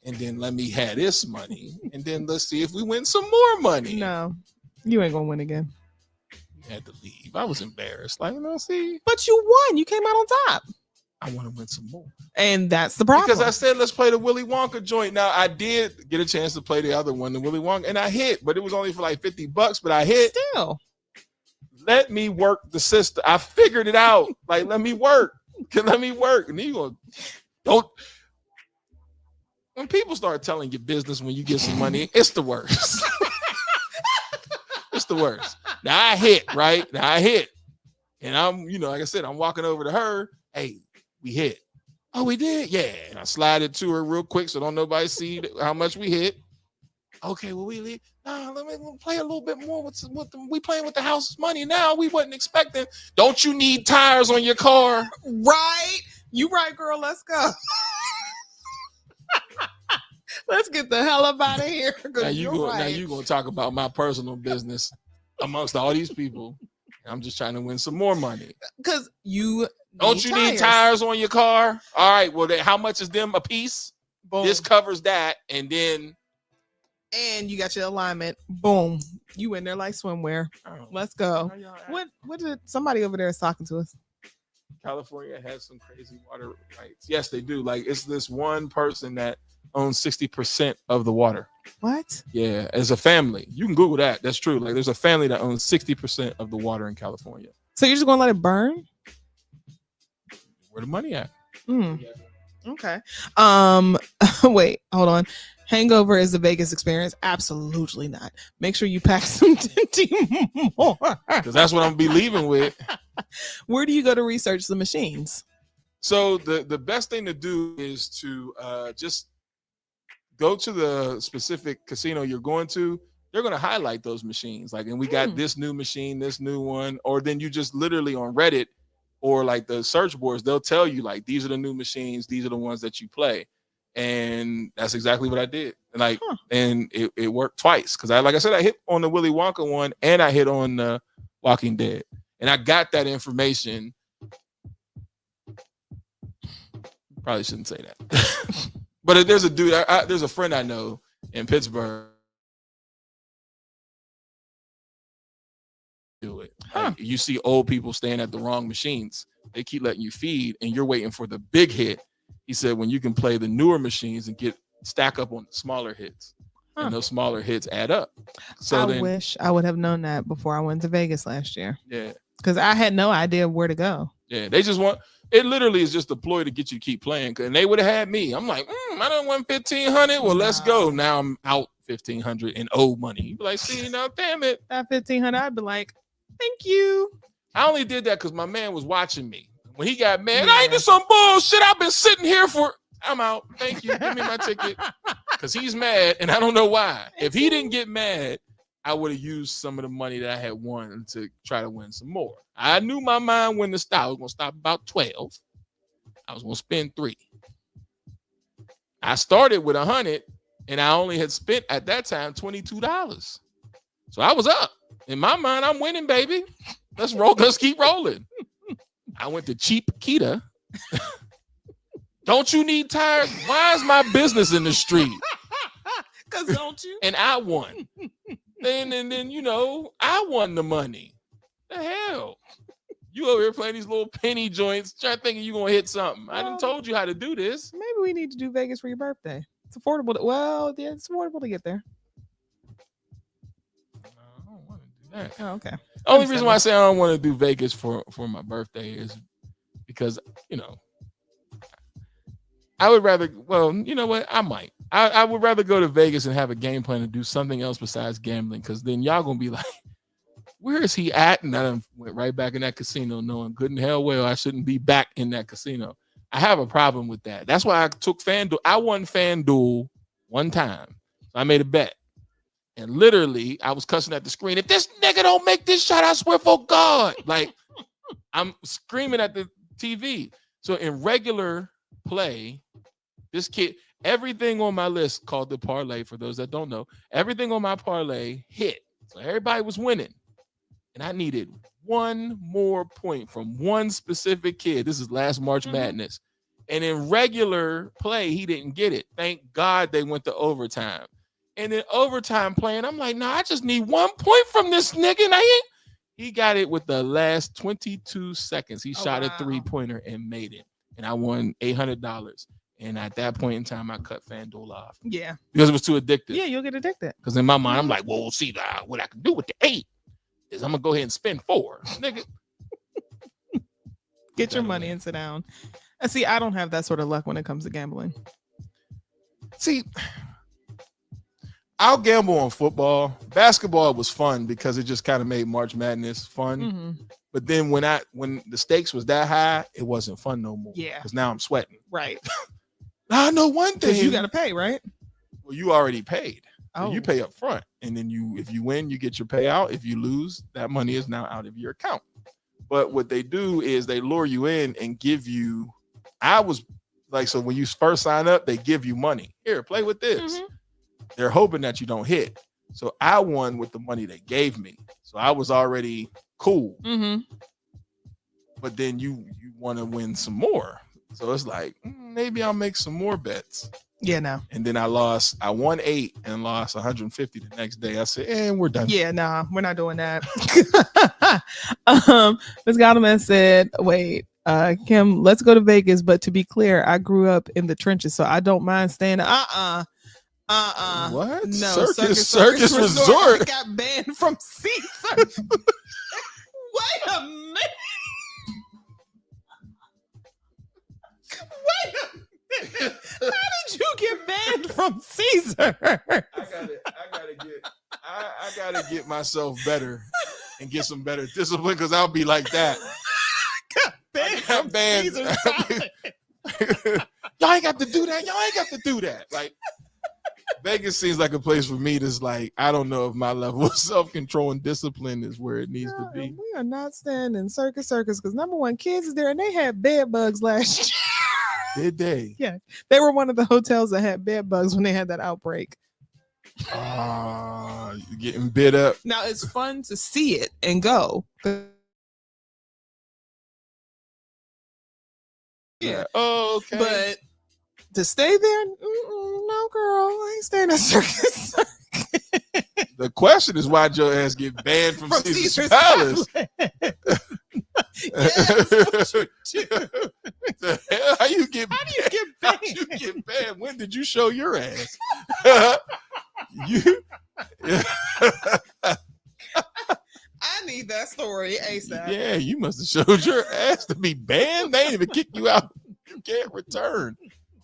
and then let me have this money, and then let's see if we win some more money. No, you ain't gonna win again. You had to leave. I was embarrassed. Like, see. But you won. You came out on top. I want to win some more. And that's the problem. Because I said, let's play the Willy Wonka joint. Now, I did get a chance to play the other one, the Willy Wonka, and I hit, but it was only for like $50, but I hit. Still. Let me work the system. I figured it out. Like, let me work. Let me work. And then you go, don't. When people start telling you business when you get some money, it's the worst. It's the worst. Now I hit, right? And I'm, like I said, I'm walking over to her. Hey, we hit. Oh, we did? Yeah. And I slide it to her real quick so don't nobody see how much we hit. Okay, well, we leave. Nah, let me play a little bit more with we playing with the house's money now. We wasn't expecting. Don't you need tires on your car? Right. You right, girl. Let's go. Let's get the hell up out of here. Now you gonna talk about my personal business amongst all these people. I'm just trying to win some more money. Because you need tires on your car? All right. Well, how much is them a piece? Boom. This covers that, and you got your alignment. Boom. You in there like swimwear. Oh, let's go. What did somebody over there is talking to us? California has some crazy water rights. Yes, they do. Like, it's this one person that owns 60% of the water. What? Yeah, as a family. You can Google that. That's true. Like, there's a family that owns 60% of the water in California. So you're just gonna let it burn? Where the money at? Okay. Wait, hold on. Hangover is the Vegas experience? Absolutely not. Make sure you pack some more. Because that's what I'm gonna be leaving with. Where do you go to research the machines? So the best thing to do is to just go to the specific casino you're going to they're going to highlight those machines. Like, and we got this new machine, this new one, or then you just literally on Reddit or like the search boards, they'll tell you like, these are the new machines. These are the ones that you play. And that's exactly what I did. And like, and it worked twice. Cause like I said, I hit on the Willy Wonka one and I hit on the Walking Dead. And I got that information. Probably shouldn't say that. But there's a dude, there's a friend I know in Pittsburgh. Do it. Like, you see old people staying at the wrong machines. They keep letting you feed and you're waiting for the big hit. He said when you can play the newer machines and stack up on the smaller hits. And those smaller hits add up. So I wish I would have known that before I went to Vegas last year. Yeah. Because I had no idea where to go. Yeah, they just want it. Literally is just a ploy to get you to keep playing. And they would have had me. I'm like, I don't want 1,500. Well, let's go. Now I'm out 1,500 and owe money. You'd be like, see, now, damn it. That 1,500, I'd be like, thank you. I only did that because my man was watching me. When he got mad, I ain't did some bullshit. I've been sitting here I'm out. Thank you. Give me my ticket. Because he's mad, and I don't know why. If he didn't get mad, I would have used some of the money that I had won to try to win some more. I knew my mind when to stop. I was going to stop about 12. I was going to spend 3. I started with 100, and I only had spent at that time $22. So I was up. In my mind, I'm winning, baby. Let's roll. Let's keep rolling. I went to Cheap Kita. Don't you need tires? Why is my business in the street? Because don't you? And I won. and then, you know, I won the money. The hell? You over here playing these little penny joints, trying thinking you're going to hit something. I done told you how to do this. Maybe we need to do Vegas for your birthday. It's affordable. It's affordable to get there. I don't want to do that. Oh, okay. Only reason why I say I don't want to do Vegas for my birthday is because, you know, I would rather, well, you know what? I might. I would rather go to Vegas and have a game plan and do something else besides gambling, because then y'all going to be like, where is he at? And I done went right back in that casino knowing good and hell well I shouldn't be back in that casino. I have a problem with that. That's why I took FanDuel. I won FanDuel one time. I made a bet. And literally, I was cussing at the screen. If this nigga don't make this shot, I swear for God. Like, I'm screaming at the TV. So in regular play, this kid, everything on my list called the parlay, for those that don't know, everything on my parlay hit. So everybody was winning. And I needed one more point from one specific kid. This is last March Madness. And in regular play, he didn't get it. Thank God they went to overtime. And in overtime playing, I'm like, I just need 1 point from this nigga. And he got it with the last 22 seconds. He shot a 3-pointer and made it. And I won $800. And at that point in time, I cut FanDuel off. Yeah. Because it was too addictive. Yeah, you'll get addicted. Because in my mind, I'm like, well, see, what I can do with the 8 is I'm going to go ahead and spend 4. Nigga. Get your money and sit down. And see, I don't have that sort of luck when it comes to gambling. See, I'll gamble on football. Basketball was fun because it just kind of made March Madness fun. Mm-hmm. But then when the stakes was that high, it wasn't fun no more. Yeah. Because now I'm sweating. Right. I know one thing. You got to pay, right? Well, you already paid. So Oh. you pay up front. And then if you win, you get your payout. If you lose, that money is now out of your account. But what they do is they lure you in and give you, so when you first sign up, they give you money. Here, play with this. Mm-hmm. They're hoping that you don't hit. So I won with the money they gave me. So I was already cool. Mm-hmm. But then you want to win some more. So it's like, maybe I'll make some more bets. Yeah, no. And then I won 8 and lost 150 the next day. I said, we're done. Yeah, nah, we're not doing that. Ms. Gottleman said, wait, Kim, let's go to Vegas. But to be clear, I grew up in the trenches, so I don't mind staying. What? No, Circus I Resort. got banned from Caesar. Wait a minute. How did you get banned from Caesar? I gotta get myself better and get some better discipline, because I'll be like that. Banned. Y'all ain't got to do that. Like, Vegas seems like a place for me that's like, I don't know if my level of self-control and discipline is where it needs to Girl, be. and we are not staying in Circus because number one, kids is there and they had bed bugs last year. Did they? Yeah, they were one of the hotels that had bed bugs when they had that outbreak. You're getting bit up. Now it's fun to see it and go. Yeah. Oh, okay. But to stay there, no, girl, I ain't staying at Circus. The question is, why'd your ass get banned from Caesar's Palace? The hell? How do you get banned? How you get banned? When did you show your ass? You. I need that story ASAP. Yeah, you must have showed your ass to be banned. They ain't even kick you out. You can't return.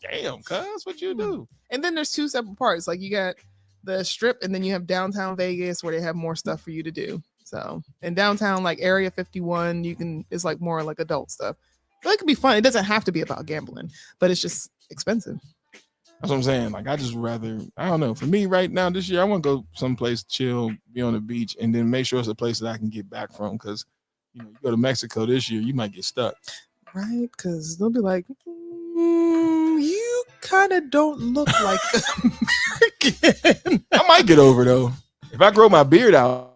Damn, cuz, what you do? And then there's two separate parts. Like you got the strip, and then you have downtown Vegas where they have more stuff for you to do. So in downtown, like Area 51, it's like more like adult stuff. But it could be fun. It doesn't have to be about gambling, but it's just expensive. That's what I'm saying. Like, I just rather, I don't know. For me right now, this year, I want to go someplace chill, be on the beach, and then make sure it's a place that I can get back from. Because, you go to Mexico this year, you might get stuck. Right? Because they'll be like, you kind of don't look like American. I might get over, though. If I grow my beard out,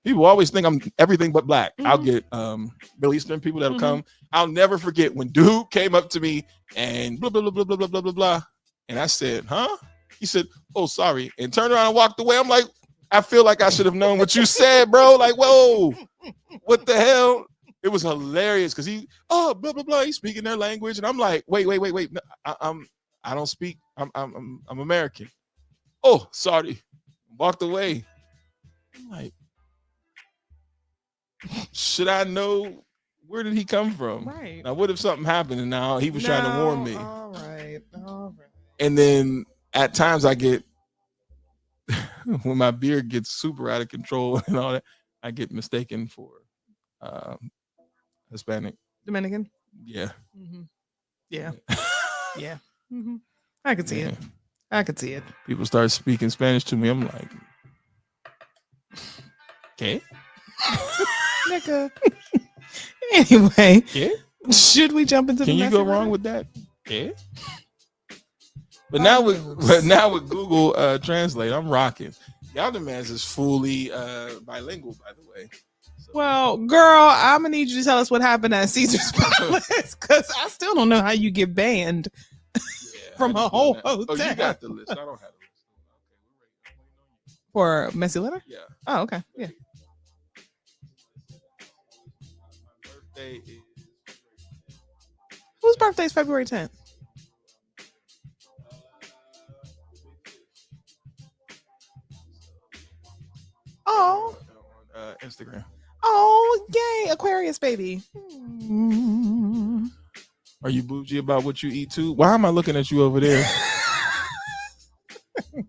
people always think I'm everything but black. Mm-hmm. I'll get Middle Eastern people that'll come. I'll never forget when dude came up to me and blah, blah, blah, blah, blah, blah, blah, blah, blah. And I said, huh? He said, oh, sorry. And turned around and walked away. I'm like, I feel like I should have known what you said, bro. Like, whoa, what the hell? It was hilarious because blah, blah, blah. He's speaking their language. And I'm like, wait. No, I don't speak. I'm American. Oh, sorry. Walked away. I'm like, should I know? Where did he come from? Right. Now, what if something happened and now he was trying to warn me? All right. And then at times I get, when my beard gets super out of control and all that, I get mistaken for Hispanic. Dominican? Yeah. Mm-hmm. Yeah. Yeah. Mm-hmm. I could see it. I could see it. People start speaking Spanish to me. I'm like, okay. Nigga. Anyway, yeah. Should we jump into? Can you go wrong with that? Yeah. But now with Google Translate, I'm rocking. Y'all the man's is fully bilingual, by the way. So. Well, girl, I'm gonna need you to tell us what happened at Caesar's Palace because I still don't know how you get banned from a whole hotel. Oh, you got the list. I don't have the list. Okay, we're ready. For Messy Letter? Yeah. Oh, okay. Yeah. Whose birthday is February 10th? Oh. On Instagram. Oh, yay. Aquarius baby. Are you bougie about what you eat too? Why am I looking at you over there?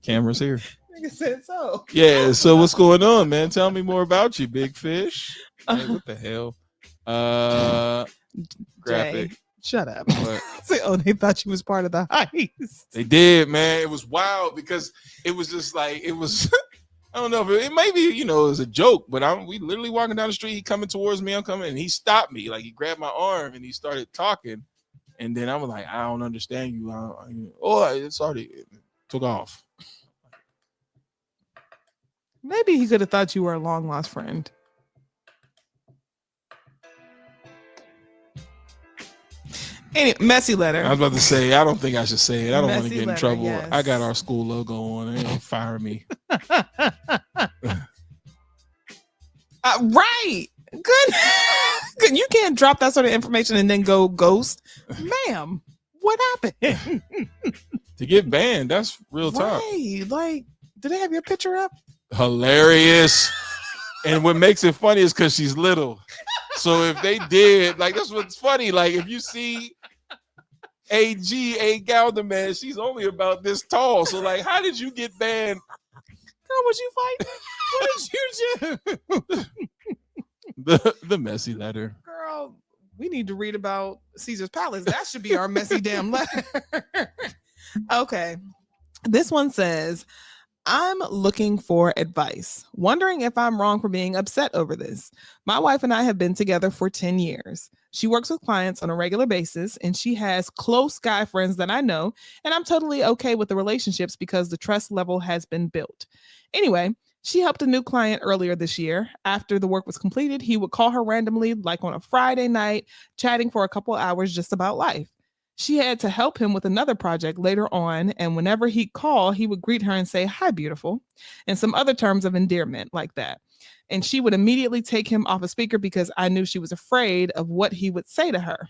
Camera's here. Like I said so. Yeah, so what's going on, man? Tell me more about you, big fish. Hey, what the hell? Graphic. Jay, shut up. Say, they thought she was part of the heist. They did, man. It was wild because it was just like it was. I don't know if it maybe it was a joke, but we literally walking down the street. He coming towards me. I'm coming, and he stopped me. Like he grabbed my arm and he started talking, and then I was like, I don't understand you. It's already took off. Maybe he could have thought you were a long lost friend. Anyway, Messy Letter. I was about to say, I don't think I should say it. I don't want to get in trouble. Yes. I got our school logo on. They don't fire me. Right. Good. Good. You can't drop that sort of information and then go ghost. Ma'am, what happened? To get banned, that's real talk. Right. Like, do they have your picture up? Hilarious. And what makes it funny is because she's little. So if they did, like, that's what's funny. Like, if you see A Galder, man, she's only about this tall. So, like, how did you get banned? Girl, was you fighting? What did you do? The Messy Letter. Girl, We need to read about Caesar's Palace. That should be our messy damn letter. Okay. This one says, I'm looking for advice, wondering if I'm wrong for being upset over this. My wife and I have been together for 10 years. She works with clients on a regular basis and she has close guy friends that I know, and I'm totally okay with the relationships because the trust level has been built. Anyway, she helped a new client earlier this year. After the work was completed, he would call her randomly, like on a Friday night, chatting for a couple hours just about life. She had to help him with another project later on, and whenever he'd call, he would greet her and say, "Hi, beautiful," and some other terms of endearment like that. And she would immediately take him off a speaker because I knew she was afraid of what he would say to her.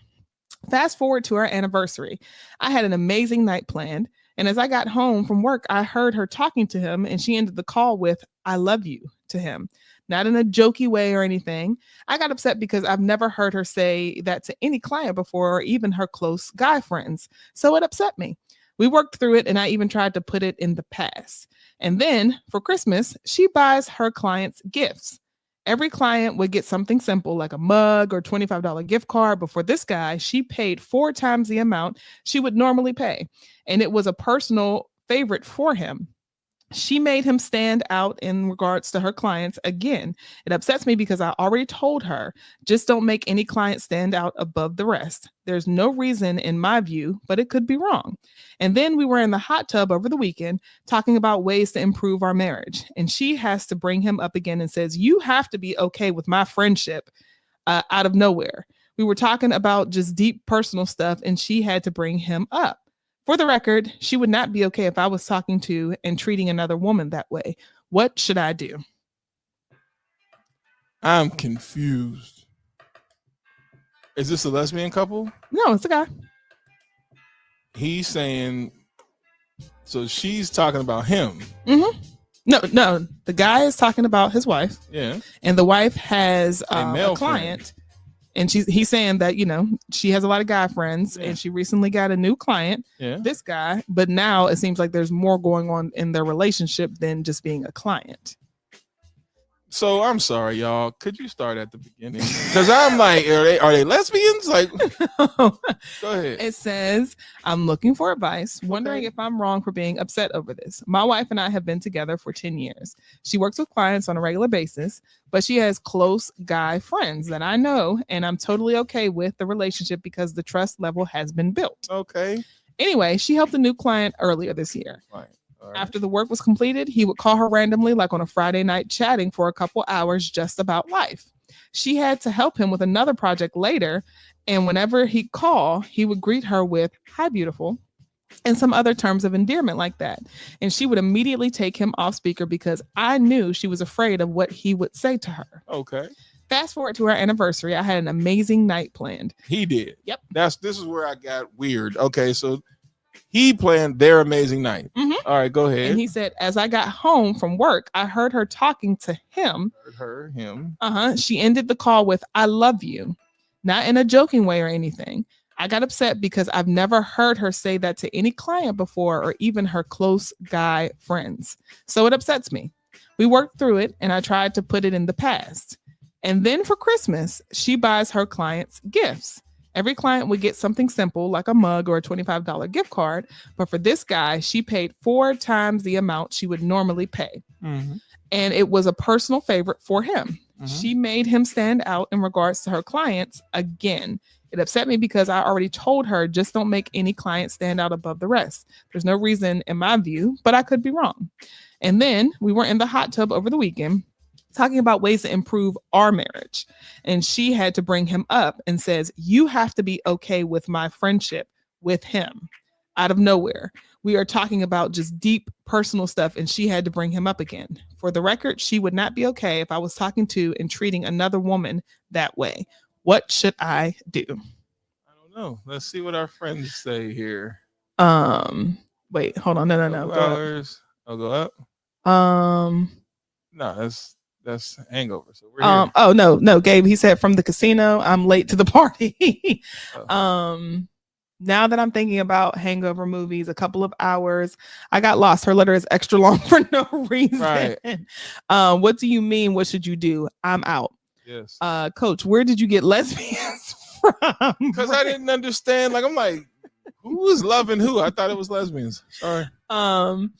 Fast forward to our anniversary. I had an amazing night planned, and as I got home from work, I heard her talking to him, and she ended the call with, "I love you," to him. Not in a jokey way or anything. I got upset because I've never heard her say that to any client before or even her close guy friends. So it upset me. We worked through it and I even tried to put it in the past. And then for Christmas, she buys her clients gifts. Every client would get something simple like a mug or $25 gift card, but for this guy, she paid 4 times the amount she would normally pay. And it was a personal favorite for him. She made him stand out in regards to her clients again. It upsets me because I already told her, just don't make any client stand out above the rest. There's no reason in my view, but it could be wrong. And then we were in the hot tub over the weekend talking about ways to improve our marriage. And she has to bring him up again and says, you have to be okay with my friendship out of nowhere. We were talking about just deep personal stuff and she had to bring him up. For the record, she would not be okay if I was talking to and treating another woman that way. What should I do? I'm confused. Is this a lesbian couple? No, it's a guy. He's saying, so she's talking about him. Mm-hmm. No. The guy is talking about his wife. Yeah. And the wife has A male a client. friend. And he's saying that, she has a lot of guy friends and she recently got a new client, this guy, but now it seems like there's more going on in their relationship than just being a client. So I'm sorry, y'all. Could you start at the beginning? Because I'm like, are they lesbians? Like, go ahead. It says, I'm looking for advice, wondering if I'm wrong for being upset over this. My wife and I have been together for 10 years. She works with clients on a regular basis, but she has close guy friends that I know, and I'm totally okay with the relationship because the trust level has been built. Okay. Anyway, she helped a new client earlier this year. Right. After the work was completed, he would call her randomly, like on a Friday night, chatting for a couple hours just about life. She had to help him with another project later, and whenever he'd call, he would greet her with, "Hi, beautiful," and some other terms of endearment like that. And she would immediately take him off speaker because I knew she was afraid of what he would say to her. Okay. Fast forward to our anniversary, I had an amazing night planned. He did. Yep. This is where I got weird. Okay, so he planned their amazing night. Mm-hmm. All right, go ahead. And he said, as I got home from work, I heard her talking to him. Him. She ended the call with, "I love you," not in a joking way or anything. I got upset because I've never heard her say that to any client before or even her close guy friends. So it upsets me. We worked through it and I tried to put it in the past. And then for Christmas, she buys her clients gifts. Every client would get something simple like a mug or a $25 gift card. But for this guy, she paid 4 times the amount she would normally pay. Mm-hmm. And it was a personal favorite for him. Mm-hmm. She made him stand out in regards to her clients again. It upset me because I already told her, just don't make any client stand out above the rest. There's no reason in my view, but I could be wrong. And then we were in the hot tub over the weekend talking about ways to improve our marriage. And she had to bring him up and says, you have to be okay with my friendship with him. Out of nowhere, we are talking about just deep personal stuff, and she had to bring him up again. For the record, she would not be okay if I was talking to and treating another woman that way. What should I do? I don't know. Let's see what our friends say here. Wait, hold on. No. Go up. No, that's Hangover. So we're here. Oh no, Gabe. He said from the casino. I'm late to the party. Now that I'm thinking about Hangover movies, a couple of hours, I got lost. Her letter is extra long for no reason. Right. What do you mean? What should you do? I'm out. Yes. Coach, where did you get lesbians from? Because I didn't understand. Like, I'm like, who is loving who? I thought it was lesbians. Sorry. And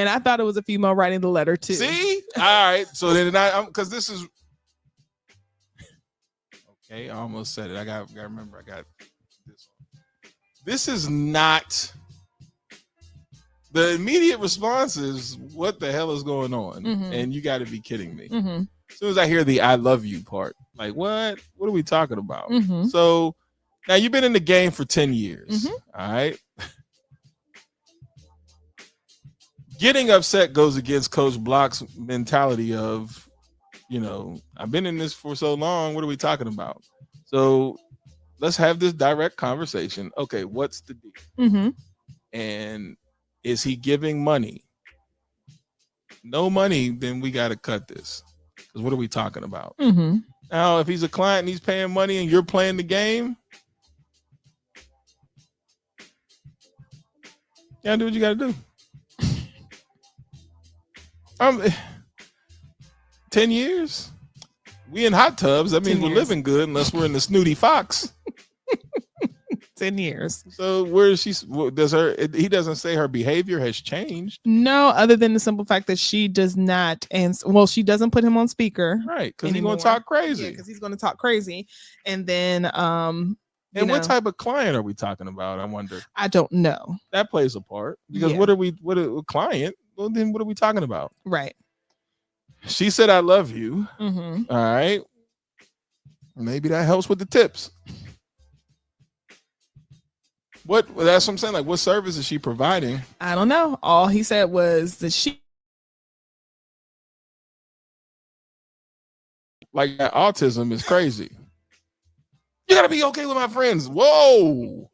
I thought it was a female writing the letter too. See? All right. So then because this is okay. I almost said it. I got to remember. I got this one. This is not. The immediate response is, what the hell is going on? Mhm. And you got to be kidding me. Mm-hmm. As soon as I hear the I love you part, like, what? What are we talking about? Mhm. So now you've been in the game for 10 years. Mhm. All right. Getting upset goes against Coach Block's mentality of, I've been in this for so long. What are we talking about? So let's have this direct conversation. Okay, what's the deal? Mm-hmm. And is he giving money? No money, then we got to cut this. Because what are we talking about? Mm-hmm. Now, if he's a client and he's paying money and you're playing the game, you gotta do what you gotta do. 10 years? We in hot tubs. That means 10 we're years. living good unless we're in the snooty fox. 10 years. So where is she? He doesn't say her behavior has changed. No, other than the simple fact that she does not answer. Well, she doesn't put him on speaker. Right. Because he's anymore. going to talk crazy. Because he's going to talk crazy. And then, and what type of client are we talking about? I wonder. I don't know. That plays a part. Because Yeah. what a client? Well, then what are we talking about? Right. She said, I love you. Mm-hmm. All right. Maybe that helps with the tips. That's what I'm saying. Like, what service is she providing? I don't know. All he said was that she. Like, that autism is crazy. You got to be okay with my friends. Whoa.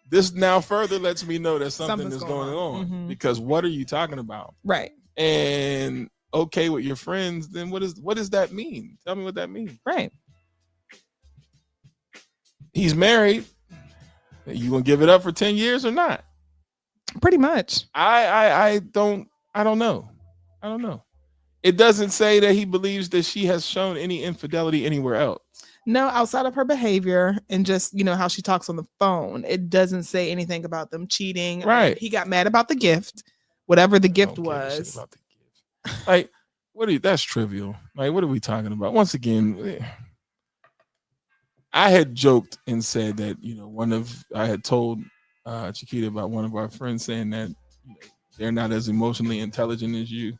This now further lets me know that something is going on. Mhm. Because what are you talking about? Right. And okay with your friends, then what does that mean? Tell me what that means. Right. He's married. You gonna give it up for 10 years or not? Pretty much. I don't know. I don't know. It doesn't say that he believes that she has shown any infidelity anywhere else. No, outside of her behavior and just, how she talks on the phone, it doesn't say anything about them cheating. Right. He got mad about the gift, whatever the I gift don't give a shit was. about the gift. Like, that's trivial. Like, what are we talking about? Once again, I had joked and said that, I had told Chiquita about one of our friends saying that they're not as emotionally intelligent as you.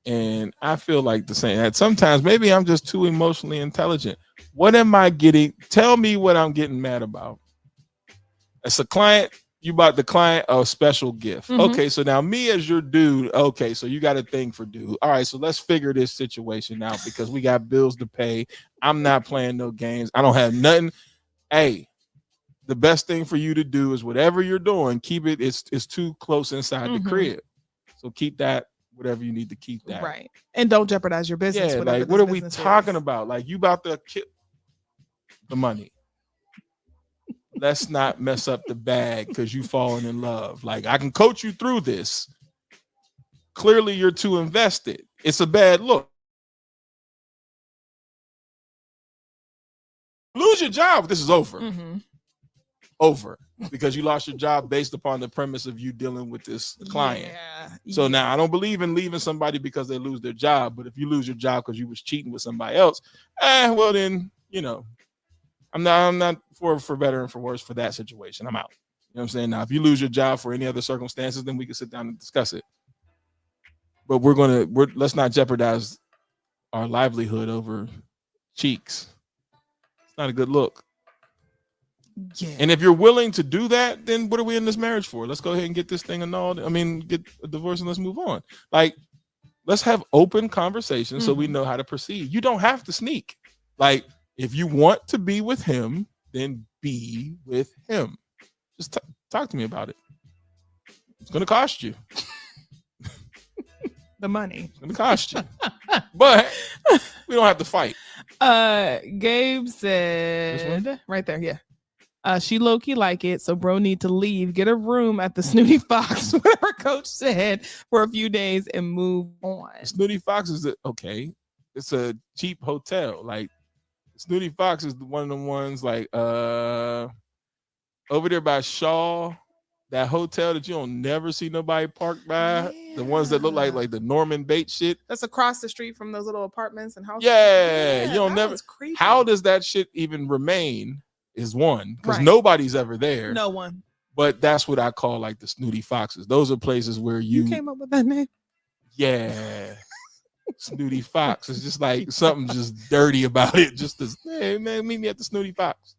And I feel like the same. That sometimes maybe I'm just too emotionally intelligent. What am I getting? Tell me what I'm getting mad about. It's a client. You bought the client a special gift. Mhm. Okay, so now me as your dude. Okay, so you got a thing for dude. All right, so let's figure this situation out because we got bills to pay. I'm not playing no games. I don't have nothing. Hey, the best thing for you to do is whatever you're doing, keep it. It's too close inside the Mhm. crib, so keep that. Whatever you need to keep that. Right. And don't jeopardize your business. Yeah, whatever like what this are we business talking is. about? Like you about to kill the money. Let's not mess up the bag because you falling in love. Like I can coach you through this. Clearly, you're too invested. It's a bad look. Lose your job. This is over. Mhm. Over because you lost your job based upon the premise of you dealing with this client. Yeah. So now I don't believe in leaving somebody because they lose their job. But if you lose your job because you was cheating with somebody else, well then, I'm not for better and for worse for that situation. I'm out. You know what I'm saying? Now, if you lose your job for any other circumstances, then we can sit down and discuss it. But let's not jeopardize our livelihood over cheeks. It's not a good look. Yeah. And if you're willing to do that, then what are we in this marriage for? Let's go ahead and get this thing annulled. I mean, get a divorce and let's move on. Like, let's have open conversations so we know how to proceed. You don't have to sneak. Like, if you want to be with him, then be with him. Just talk to me about it. It's going to cost you. The money. It's going to cost you. But we don't have to fight. Gabe said right there, yeah. She low-key like it, so bro need to leave, get a room at the Snooty Fox, whatever coach said, for a few days and move on. Snooty Fox is okay. It's a cheap hotel. Like Snooty Fox is one of the ones like over there by Shaw, that hotel that you don't never see nobody parked by. The ones that look like the Norman Bates shit. That's across the street from those little apartments and houses. Yeah, you don't that never. was creepy. How does that shit even remain? Is one because Right. nobody's ever there. No one. But that's what I call like the Snooty Foxes. Those are places where You came up with that name? yeah. Snooty Fox. It's just like something just dirty about it. Just as, hey man, meet me at the Snooty Fox.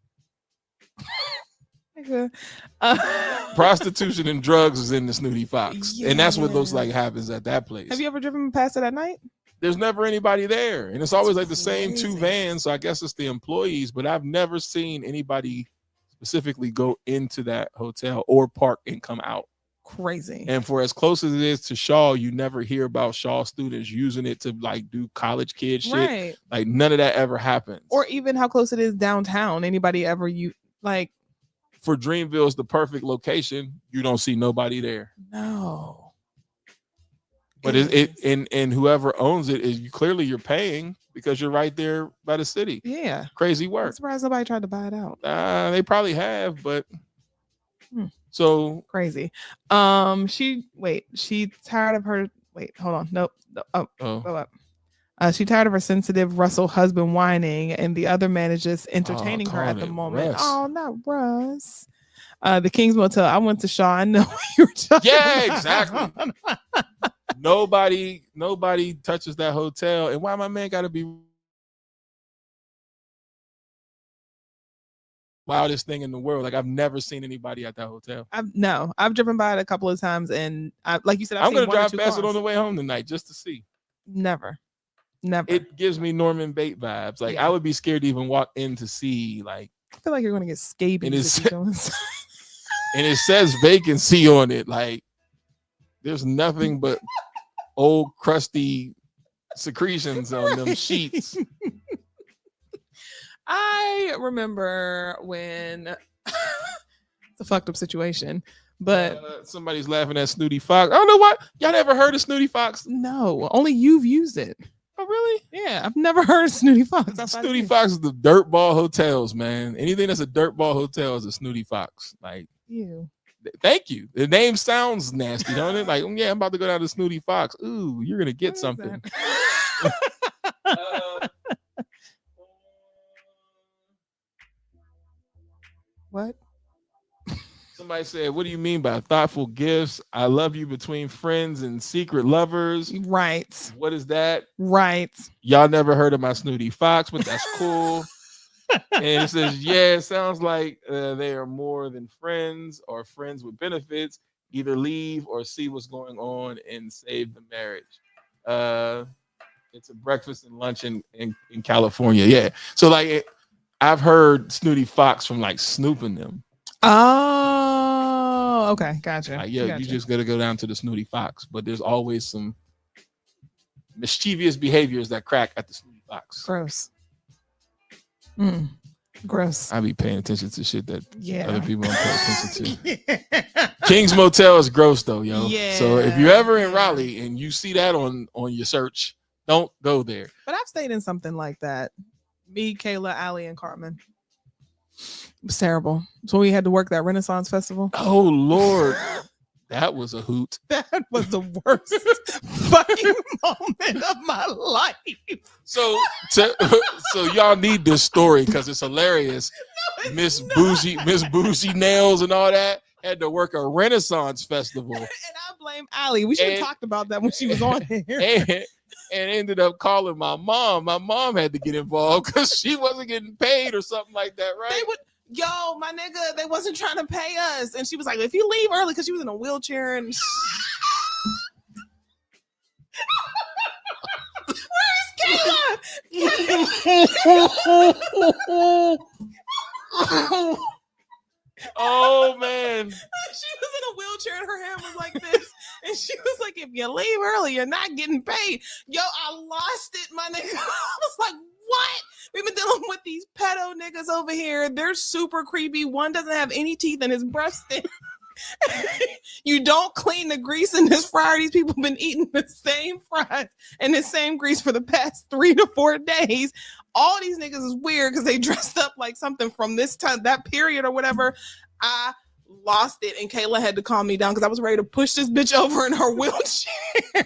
Prostitution and drugs is in the Snooty Fox. And that's what looks like happens at that place. Have you ever driven past it at night? There's never anybody there. And it's always like the same two vans. So I guess it's the employees, but I've never seen anybody specifically go into that hotel or park and come out. Crazy. And for as close as it is to Shaw, you never hear about Shaw students using it to like do college kid shit. Right. Like none of that ever happens. Or even how close it is downtown. Anybody ever like for Dreamville is the perfect location. You don't see nobody there. No. But and whoever owns it is clearly you're paying because you're right there by the city. Yeah. Crazy work. I'm surprised nobody tried to buy it out. They probably have, but so crazy. She tired of her. Wait, hold on. Nope. Go up. She tired of her sensitive Russell husband whining, and the other man is just entertaining her at the moment. Russ. Oh, not Russ. The King's Motel. I went to Shaw. I know what you were talking yeah, about. exactly. Nobody touches that hotel, and why my man got to be wildest thing in the world? Like I've never seen anybody at that hotel. I've driven by it a couple of times, and like you said, I'm gonna drive past it on the way home tonight just to see. Never. It gives me Norman Bates vibes. Like I would be scared to even walk in to see. Like I feel like you're gonna get scabies. And it says vacancy on it. Like there's nothing but old crusty secretions on them sheets. I remember when it's a fucked up situation, but somebody's laughing at Snooty Fox. I don't know what y'all never heard of Snooty Fox. No, only you've used it. Oh really? Yeah, I've never heard of Snooty Fox. Snooty Fox is the dirtball hotels, man. Anything that's a dirtball hotel is a Snooty Fox. Like you. Thank you. The name sounds nasty, don't it? Like, yeah, I'm about to go down to Snooty Fox. Ooh, you're gonna get something. What? Somebody said, what do you mean by thoughtful gifts? I love you between friends and secret lovers. Right. What is that? Right. Y'all never heard of my Snooty Fox, but that's cool. And it says, yeah, it sounds like they are more than friends or friends with benefits. Either leave or see what's going on and save the marriage. It's a breakfast and lunch in California. Yeah. So like I've heard Snooty Fox from like Snoop and them. Oh, okay. Gotcha. Like, yeah, gotcha. you just got to go down to the Snooty Fox. But there's always some mischievous behaviors that crack at the Snooty Fox. Gross. Gross. I be paying attention to shit that other people don't pay attention to. King's Motel is gross though, yo. Yeah. So if you're ever in Raleigh and you see that on your search, don't go there. But I've stayed in something like that. Me, Kayla, Allie, and Carmen. It was terrible. So we had to work that Renaissance Festival. Oh Lord. That was a hoot. That was the worst fucking moment of my life. So y'all need this story because it's hilarious. No, Miss Bougie Nails and all that had to work a Renaissance Festival. And I blame Allie. We should have talked about that when she was on here. And ended up calling my mom. My mom had to get involved because she wasn't getting paid or something like that, right? Yo, my nigga, they wasn't trying to pay us. And she was like, if you leave early, because she was in a wheelchair and where's Kayla? Oh man. She was in a wheelchair and her hand was like this. And she was like, if you leave early, you're not getting paid. Yo, I lost it, my nigga. I was like, what? We've been dealing with these pedo niggas over here. They're super creepy. One doesn't have any teeth and his breath stinks. You don't clean the grease in this fryer. These people have been eating the same fries and the same grease for the past 3 to 4 days. all these niggas is weird because they dressed up like something from this time, that period or whatever. I lost it, and Kayla had to calm me down because I was ready to push this bitch over in her wheelchair.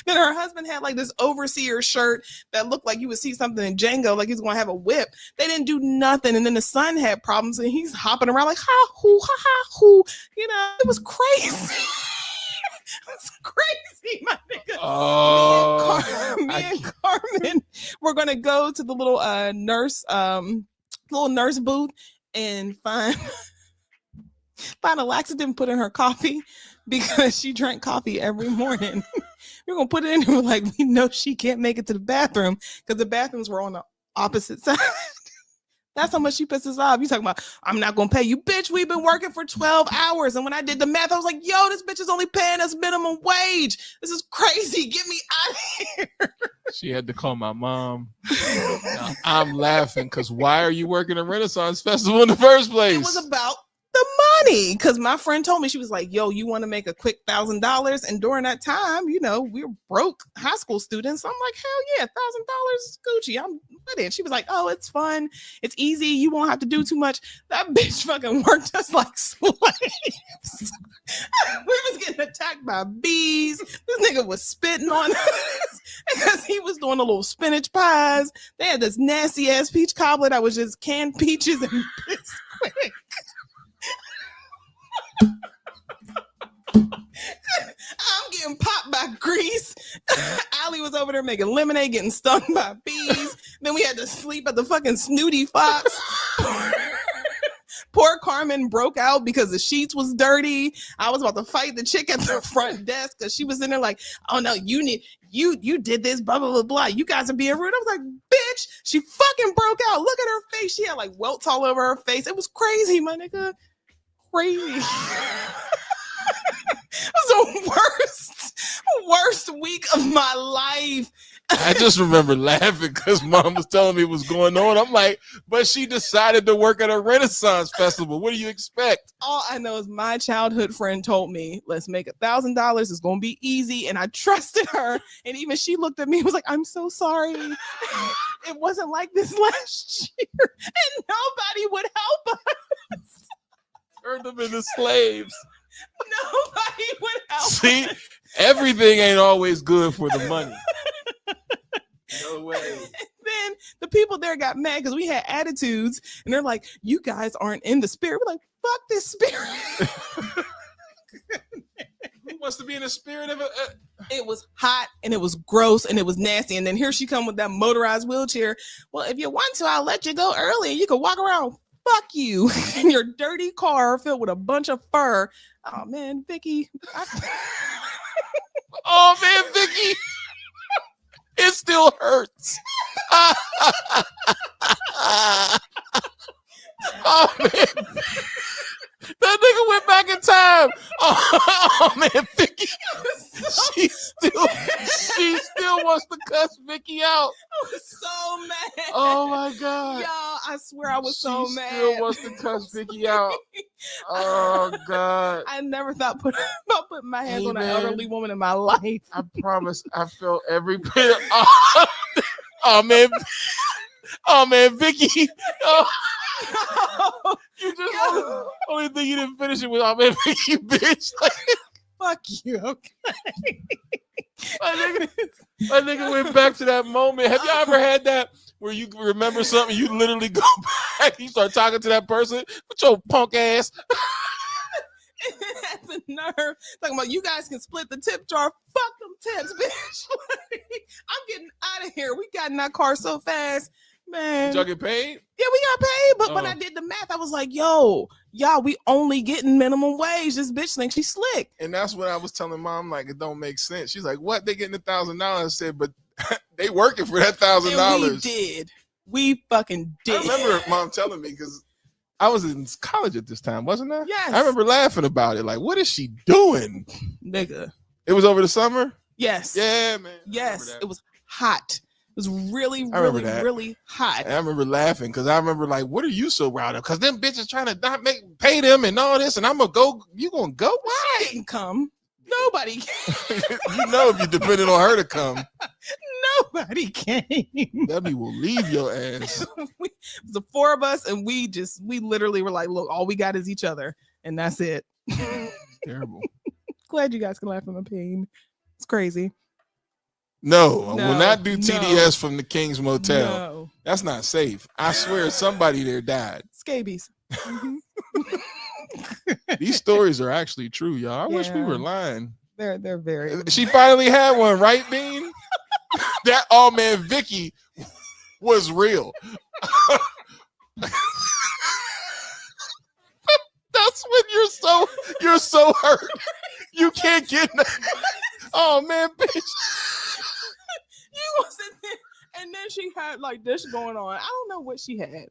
Then her husband had like this overseer shirt that looked like you would see something in Django, like he's going to have a whip. They didn't do nothing, and then the son had problems, and he's hopping around like ha hoo. You know, it was crazy. It's crazy, my nigga. Oh, Me and Carmen, we're gonna go to the little nurse booth and find a laxative, put in her coffee because she drank coffee every morning. We're gonna put it in her like we know she can't make it to the bathroom because the bathrooms were on the opposite side. That's how much she pisses off. You talking about, I'm not going to pay you. Bitch, we've been working for 12 hours. And when I did the math, I was like, yo, this bitch is only paying us minimum wage. This is crazy. Get me out of here. she had to call my mom. Now, I'm laughing because why are you working a Renaissance Festival in the first place? It was about the money because my friend told me, she was like, yo, you want to make a quick $1,000? And during that time, you know, we were broke high school students. I'm like, hell yeah, $1,000 Gucci, I'm with it. She was like, oh, it's fun, it's easy, you won't have to do too much. That bitch fucking worked us like slaves. We was getting attacked by bees. This nigga was spitting on us because he was doing a little spinach pies. They had this nasty ass peach cobbler that was just canned peaches and biscuit. I'm getting popped by grease. Allie was over there making lemonade, getting stung by bees. Then we had to sleep at the fucking Snooty Fox. Poor Carmen broke out because the sheets was dirty. I was about to fight the chick at the front desk because she was in there like, oh no, you did this, blah, blah, blah, blah. You guys are being rude. I was like, bitch, she fucking broke out. Look at her face. She had like welts all over her face. It was crazy, my nigga. Crazy. It was the worst week of my life. I just remember laughing because mom was telling me what's going on. I'm like, but she decided to work at a Renaissance Festival. What do you expect? All I know is my childhood friend told me, let's make $1,000. It's going to be easy. And I trusted her. And even she looked at me and was like, I'm so sorry. It wasn't like this last year. And nobody would help us. Turned them into slaves. Nobody would help See, us. everything ain't always good for the money. No way. Then the people there got mad because we had attitudes, and they're like, "You guys aren't in the spirit." We're like, "Fuck this spirit." Who wants to be in the spirit of it? It was hot and it was gross and it was nasty. And then here she come with that motorized wheelchair. Well, if you want to, I'll let you go early. You can walk around. Fuck you in your dirty car filled with a bunch of fur. Oh man, Vicky. Oh man, Vicky. It still hurts. Oh man. That nigga went back in time. Oh man, Vicky. She still wants to cuss Vicky out. I was so mad. Oh my god. Y'all, I swear I was so mad. Still wants to cuss Vicky out. Oh god. I never thought about putting my hands on an man. elderly woman in my life. I promise I felt every bit. Oh man. Oh man, Vicky. Oh. You just only thing you didn't finish it with, oh man, Vicky, bitch. Like, Fuck you, okay? my nigga went back to that moment. Have y'all ever had that where you remember something, you literally go back, you start talking to that person with your punk ass? That's a nerve. Talking about you guys can split the tip jar. Fuck them tips, bitch. I'm getting out of here. We got in that car so fast. Man. Did y'all get paid? Yeah, we got paid. But when I did the math, I was like, yo, y'all, we only getting minimum wage. This bitch thinks she's slick. And that's what I was telling mom, like, it don't make sense. She's like, what? They getting $1,000? I said, but they working for that $1,000. We did. We fucking did. I remember mom telling me, because I was in college at this time, wasn't I? Yes. I remember laughing about it. Like, what is she doing? Nigga. It was over the summer? Yes. Yeah, man. Yes. It was hot. It was really, I remember really, that. really hot. And I remember laughing because I remember like, what are you so proud of? Because them bitches trying to not pay them and all this, and I'm gonna go. You gonna go? Why? She didn't come. Nobody came. You know, if you depended on her to come. Nobody came. Debbie will leave your ass. It was the four of us, and we literally were like, look, all we got is each other, and that's it. Terrible. Glad you guys can laugh at my pain. It's crazy. No, I will No, not do no. TDS from the King's Motel. No. That's not safe. I swear somebody there died. Scabies. Mhm. These stories are actually true, y'all. I wish we Yeah. were lying. They're very. She finally had one, right, Bean? That all man Vicky was real. That's when you're so hurt. You can't get nothing. Oh man, bitch. You wasn't there. And then she had like this going on. I don't know what she had,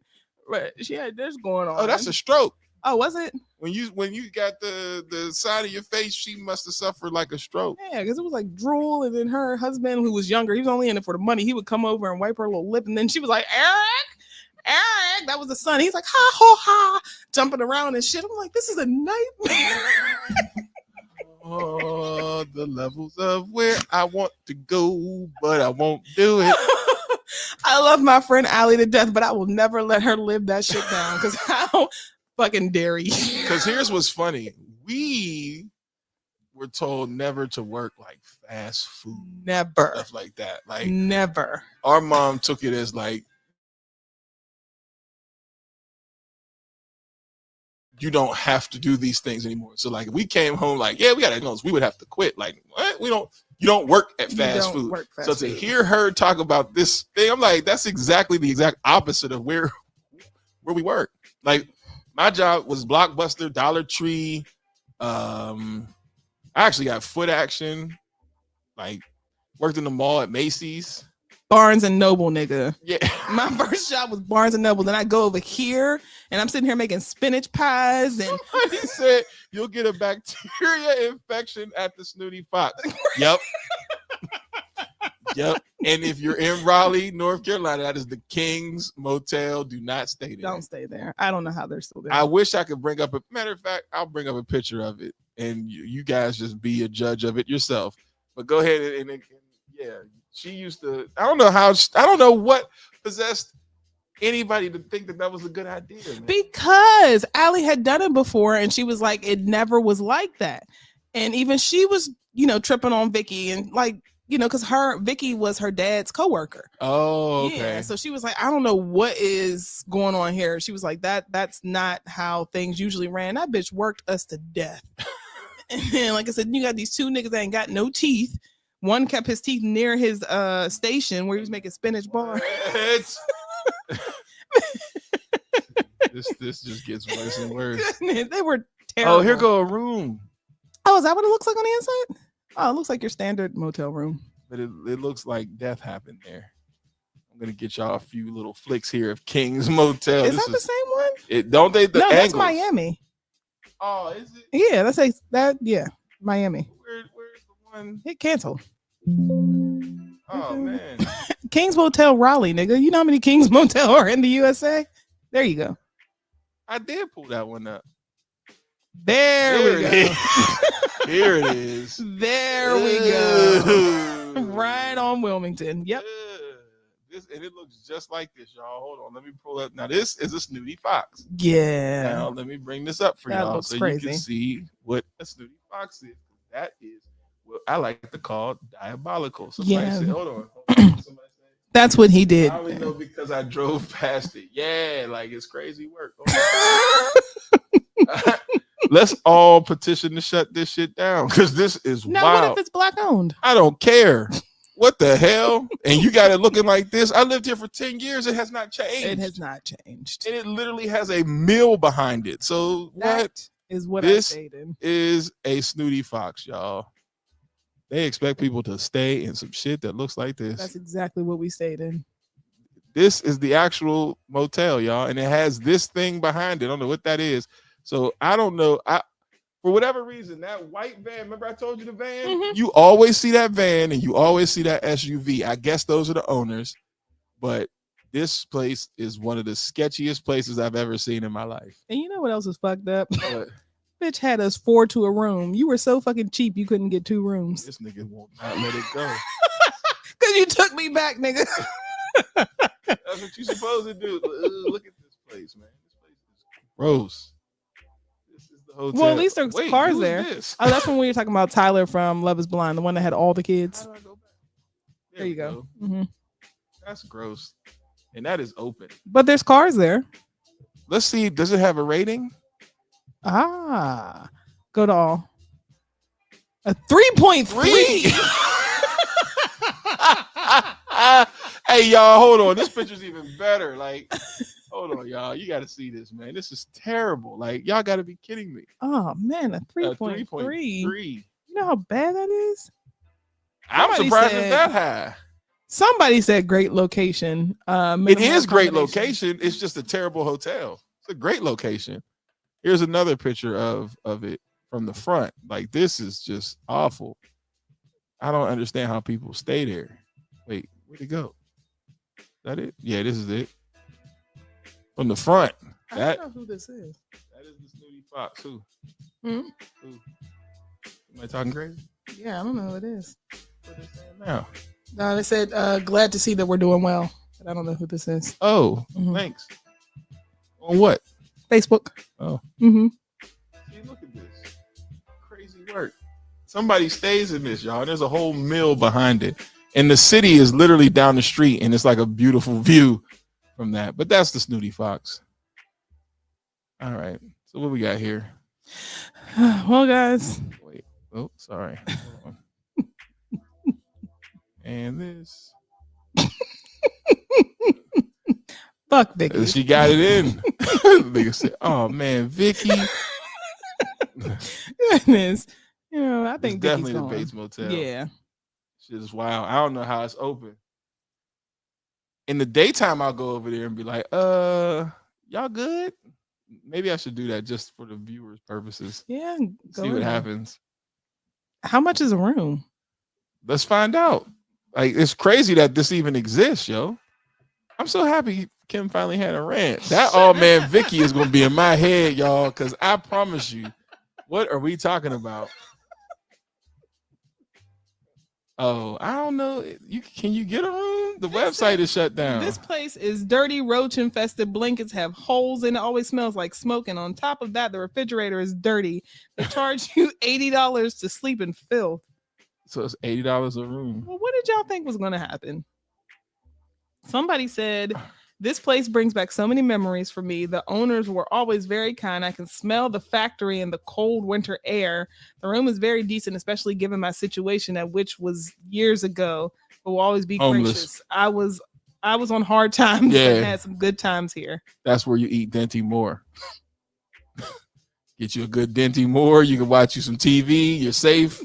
but she had this going on. Oh, that's a stroke. Oh, was it? When you got the side of your face, she must have suffered like a stroke. Yeah, because it was like drool, and then her husband, who was younger, he was only in it for the money. He would come over and wipe her little lip, and then she was like, Eric, that was the son. He's like, ha ha ha, jumping around and shit. I'm like, this is a nightmare. Oh, the levels of where I want to go, but I won't do it. I love my friend Allie to death, but I will never let her live that shit down because how fucking dare you? Because here's what's funny. We were told never to work like fast food. Never. Stuff like that. Like Never. our mom took it as like, you don't have to do these things anymore. So like we came home like, yeah, we got to know. We would have to quit. Like, what? You don't work at fast food. So to hear her talk about this thing, I'm like, that's exactly the exact opposite of where we work. Like my job was Blockbuster, Dollar Tree. I actually got Foot Action, like worked in the mall at Macy's. Barnes and Noble, nigga. Yeah. My first job was Barnes and Noble. Then I go over here and I'm sitting here making spinach pies and Somebody said you'll get a bacteria infection at the Snooty Fox. Yep. Yep. And if you're in Raleigh, North Carolina, that is the King's Motel. Do not stay there. Don't stay there. I don't know how they're still there. I wish I could bring up a matter of fact, I'll bring up a picture of it and you guys just be a judge of it yourself. But go ahead and yeah, she used to, I don't know what possessed anybody to think that was a good idea, man. Because Allie had done it before and she was like, it never was like that. And even she was, tripping on Vicky and like, because Vicky was her dad's coworker. Oh, okay. Yeah, so she was like, I don't know what is going on here. She was like, that's not how things usually ran. That bitch worked us to death. And then, like I said, you got these two niggas that ain't got no teeth. One kept his teeth near his station where he was making spinach bar. This just gets worse and worse. Goodness, they were terrible. Oh, here go a room. Oh, is that what it looks like on the inside? Oh, it looks like your standard motel room. But it looks like death happened there. I'm gonna get y'all a few little flicks here of King's Motel. Is that the same one? Don't they? No, that's angles. Miami. Oh, is it? Yeah, that's like that. Yeah, Miami. Where's the one? Hit cancel. Oh man. King's Motel Raleigh, nigga. You know how many King's Motel are in the USA? There you go. I did pull that one up. There we go. Here it is. There we go. Right on Wilmington. Yep. And it looks just like this, y'all. Hold on, let me pull up. Now this is a Snooty Fox. Yeah. Now let me bring this up for That y'all looks so crazy. you can see what a Snooty Fox is. That is what I like to call diabolical. Somebody Yeah. said, hold on. Somebody said, That's what he did. I only know because I drove past it. Yeah, like it's crazy work. Let's all petition to shut this shit down because this is Now, wild. what if it's black owned? I don't care. What the hell? And you got it looking like this. I lived here for 10 years. It has not changed. It has not changed. And it literally has a mill behind it. So That is what This I stated. is a Snooty Fox, y'all. They expect people to stay in some shit that looks like this. That's exactly what we stated. This is the actual motel, y'all. And it has this thing behind it. I don't know what that is. So I don't know. For whatever reason, that white van, remember I told you the van? Mhm. You always see that van and you always see that SUV. I guess those are the owners. But this place is one of the sketchiest places I've ever seen in my life. And you know what else is fucked up? But Bitch had us 4 to a room. You were so fucking cheap you couldn't get 2 rooms. this nigga won't not let it go. Because you took me back, nigga. That's what you supposed to do. Look at this place, man. This place is gross. This is the hotel. Well, at least there's Wait, cars who's there. This? Oh, that's when we were talking about Tyler from Love is Blind, the one that had all the kids. How do I go back? There you go. Mm-hmm. That's gross. And that is open. But there's cars there. Let's see. Does it have a rating? Ah, go to all. A 3.3. Hey, y'all, hold on. This picture's even better. Like, hold on, y'all. You got to see this, man. This is terrible. Like, y'all got to be kidding me. Oh man, a 3.3. 3.3. You know how bad that is? I'm Somebody surprised said- it's that high. Somebody said great location. It is great accommodation. location. It's just a terrible hotel. It's a great location. Here's another picture of it from the front. Like, this is just awful. I don't understand how people stay there. Wait, where'd it go? Is that it? Yeah, this is it. From the front. I That don't know who this is. that is the Snooty Fox. Who? Hmm? Who? Am I talking crazy? Yeah, I don't know who it is. What they saying now? No, they said glad to see that we're doing well. But I don't know who this is. Oh, Mhm. thanks. On what? Facebook. Oh. Mm-hmm. See, look at this. Crazy work. Somebody stays in this, y'all. And there's a whole mill behind it. And the city is literally down the street, and it's like a beautiful view from that. But that's the Snooty Fox. All right. So what we got here? Well, guys, Wait. Oh, sorry. Hold on. And this. fuck Vicky. She got it in. Nigga said, "Oh man, Vicky." Goodness. You know, I It's think definitely Vicky's the gone. Bates Motel. Yeah. Shit is wild. I don't know how it's open. In the daytime, I'll go over there and be like, y'all good? Maybe I should do that just for the viewers' purposes. Yeah. Go See what in there. happens. How much is a room? Let's find out. Like, it's crazy that this even exists, yo. I'm so happy Kim finally had a rant. That old man Vicky is gonna be in my head, y'all, because I promise you, what are we talking about? Oh, I don't know. Can you get a room? The website is shut down. This place is dirty, roach infested. Blankets have holes in it. Always smells like smoke. And on top of that, the refrigerator is dirty. They charge you $80 to sleep in filth. So it's $80 a room. Well, what did y'all think was going to happen? Somebody said, this place brings back so many memories for me. The owners were always very kind. I can smell the factory in the cold winter air. The room is very decent, especially given my situation, at which was years ago, but will always be Homeless. gracious. I was on hard times Yeah. and had some good times here. That's where you eat Dinty Moore. Get you a good Dinty Moore. You can watch you some TV. You're safe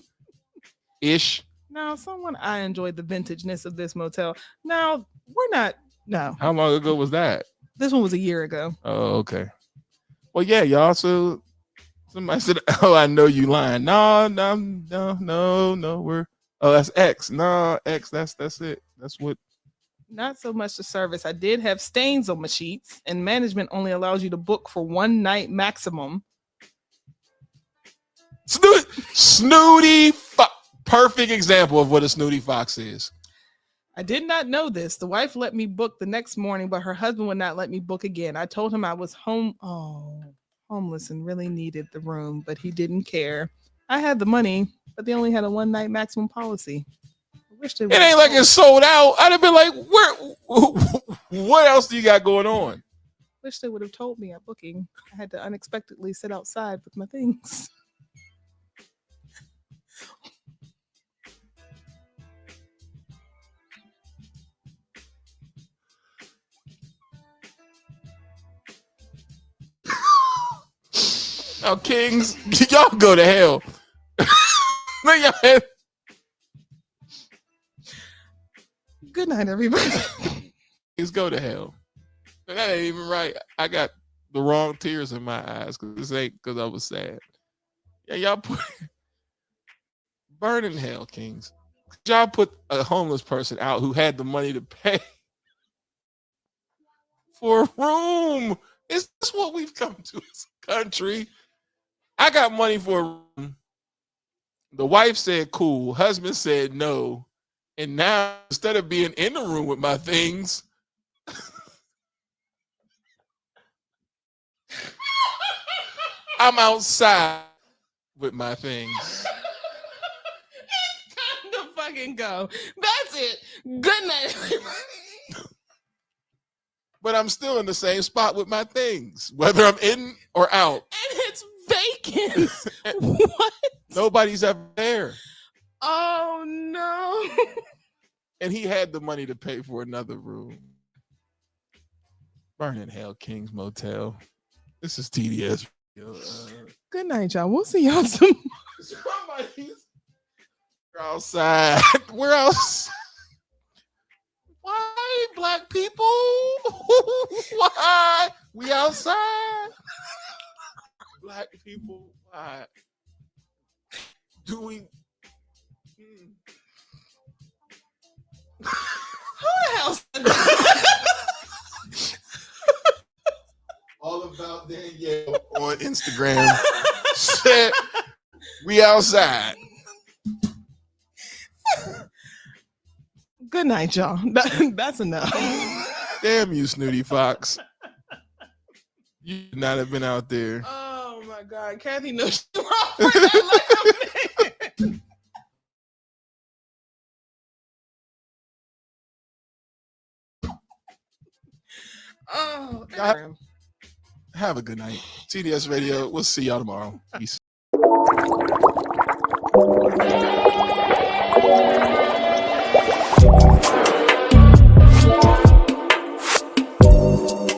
ish. Now, I enjoyed the vintageness of this motel. Now, we're not, no, How long ago was that? this one was a year ago. Oh, okay. Well, yeah, y'all. So somebody said, "Oh, I know you lying." No. We're that's X. No, X. That's it. That's what. Not so much the service. I did have stains on my sheets, and management only allows you to book for one night maximum. Snooty. Perfect example of what a Snooty Fox is. I did not know this. The wife let me book the next morning, but her husband would not let me book again. I told him I was homeless and really needed the room, but he didn't care. I had the money, but they only had a one night maximum policy. I wish they It ain't like it's sold out. I'd have been like, what else do you got going on? Wish they would have told me at booking. I had to unexpectedly sit outside with my things. Now, Kings, y'all go to hell. Look at y'all. Good night, everybody. Kings, go to hell. That ain't even right. I got the wrong tears in my eyes because this ain't because I was sad. Yeah, y'all put burn in hell, Kings. Y'all put a homeless person out who had the money to pay for a room. Is this what we've come to as a country? I got money for a room. The wife said cool. Husband said no. And now, instead of being in the room with my things, I'm outside with my things. Time to fucking go. That's it. Good night, everybody. But I'm still in the same spot with my things, whether I'm in or out. And it's vacant. What? Nobody's ever there. Oh no. And he had the money to pay for another room. Burn in hell, King's Motel. This is TDS. Good night, y'all. We'll see y'all tomorrow. We're outside. We're outside. Why, black people? Why? We outside. Black people, why? Do we? Who the hell said that? All about Danielle on Instagram said we outside. Good night, y'all. That's enough. Damn you, Snooty Fox. You should not have been out there. Oh my God. Kathy knows she's wrong for that like a man. Oh, Have a good night. TDS Radio. We'll see y'all tomorrow. Peace.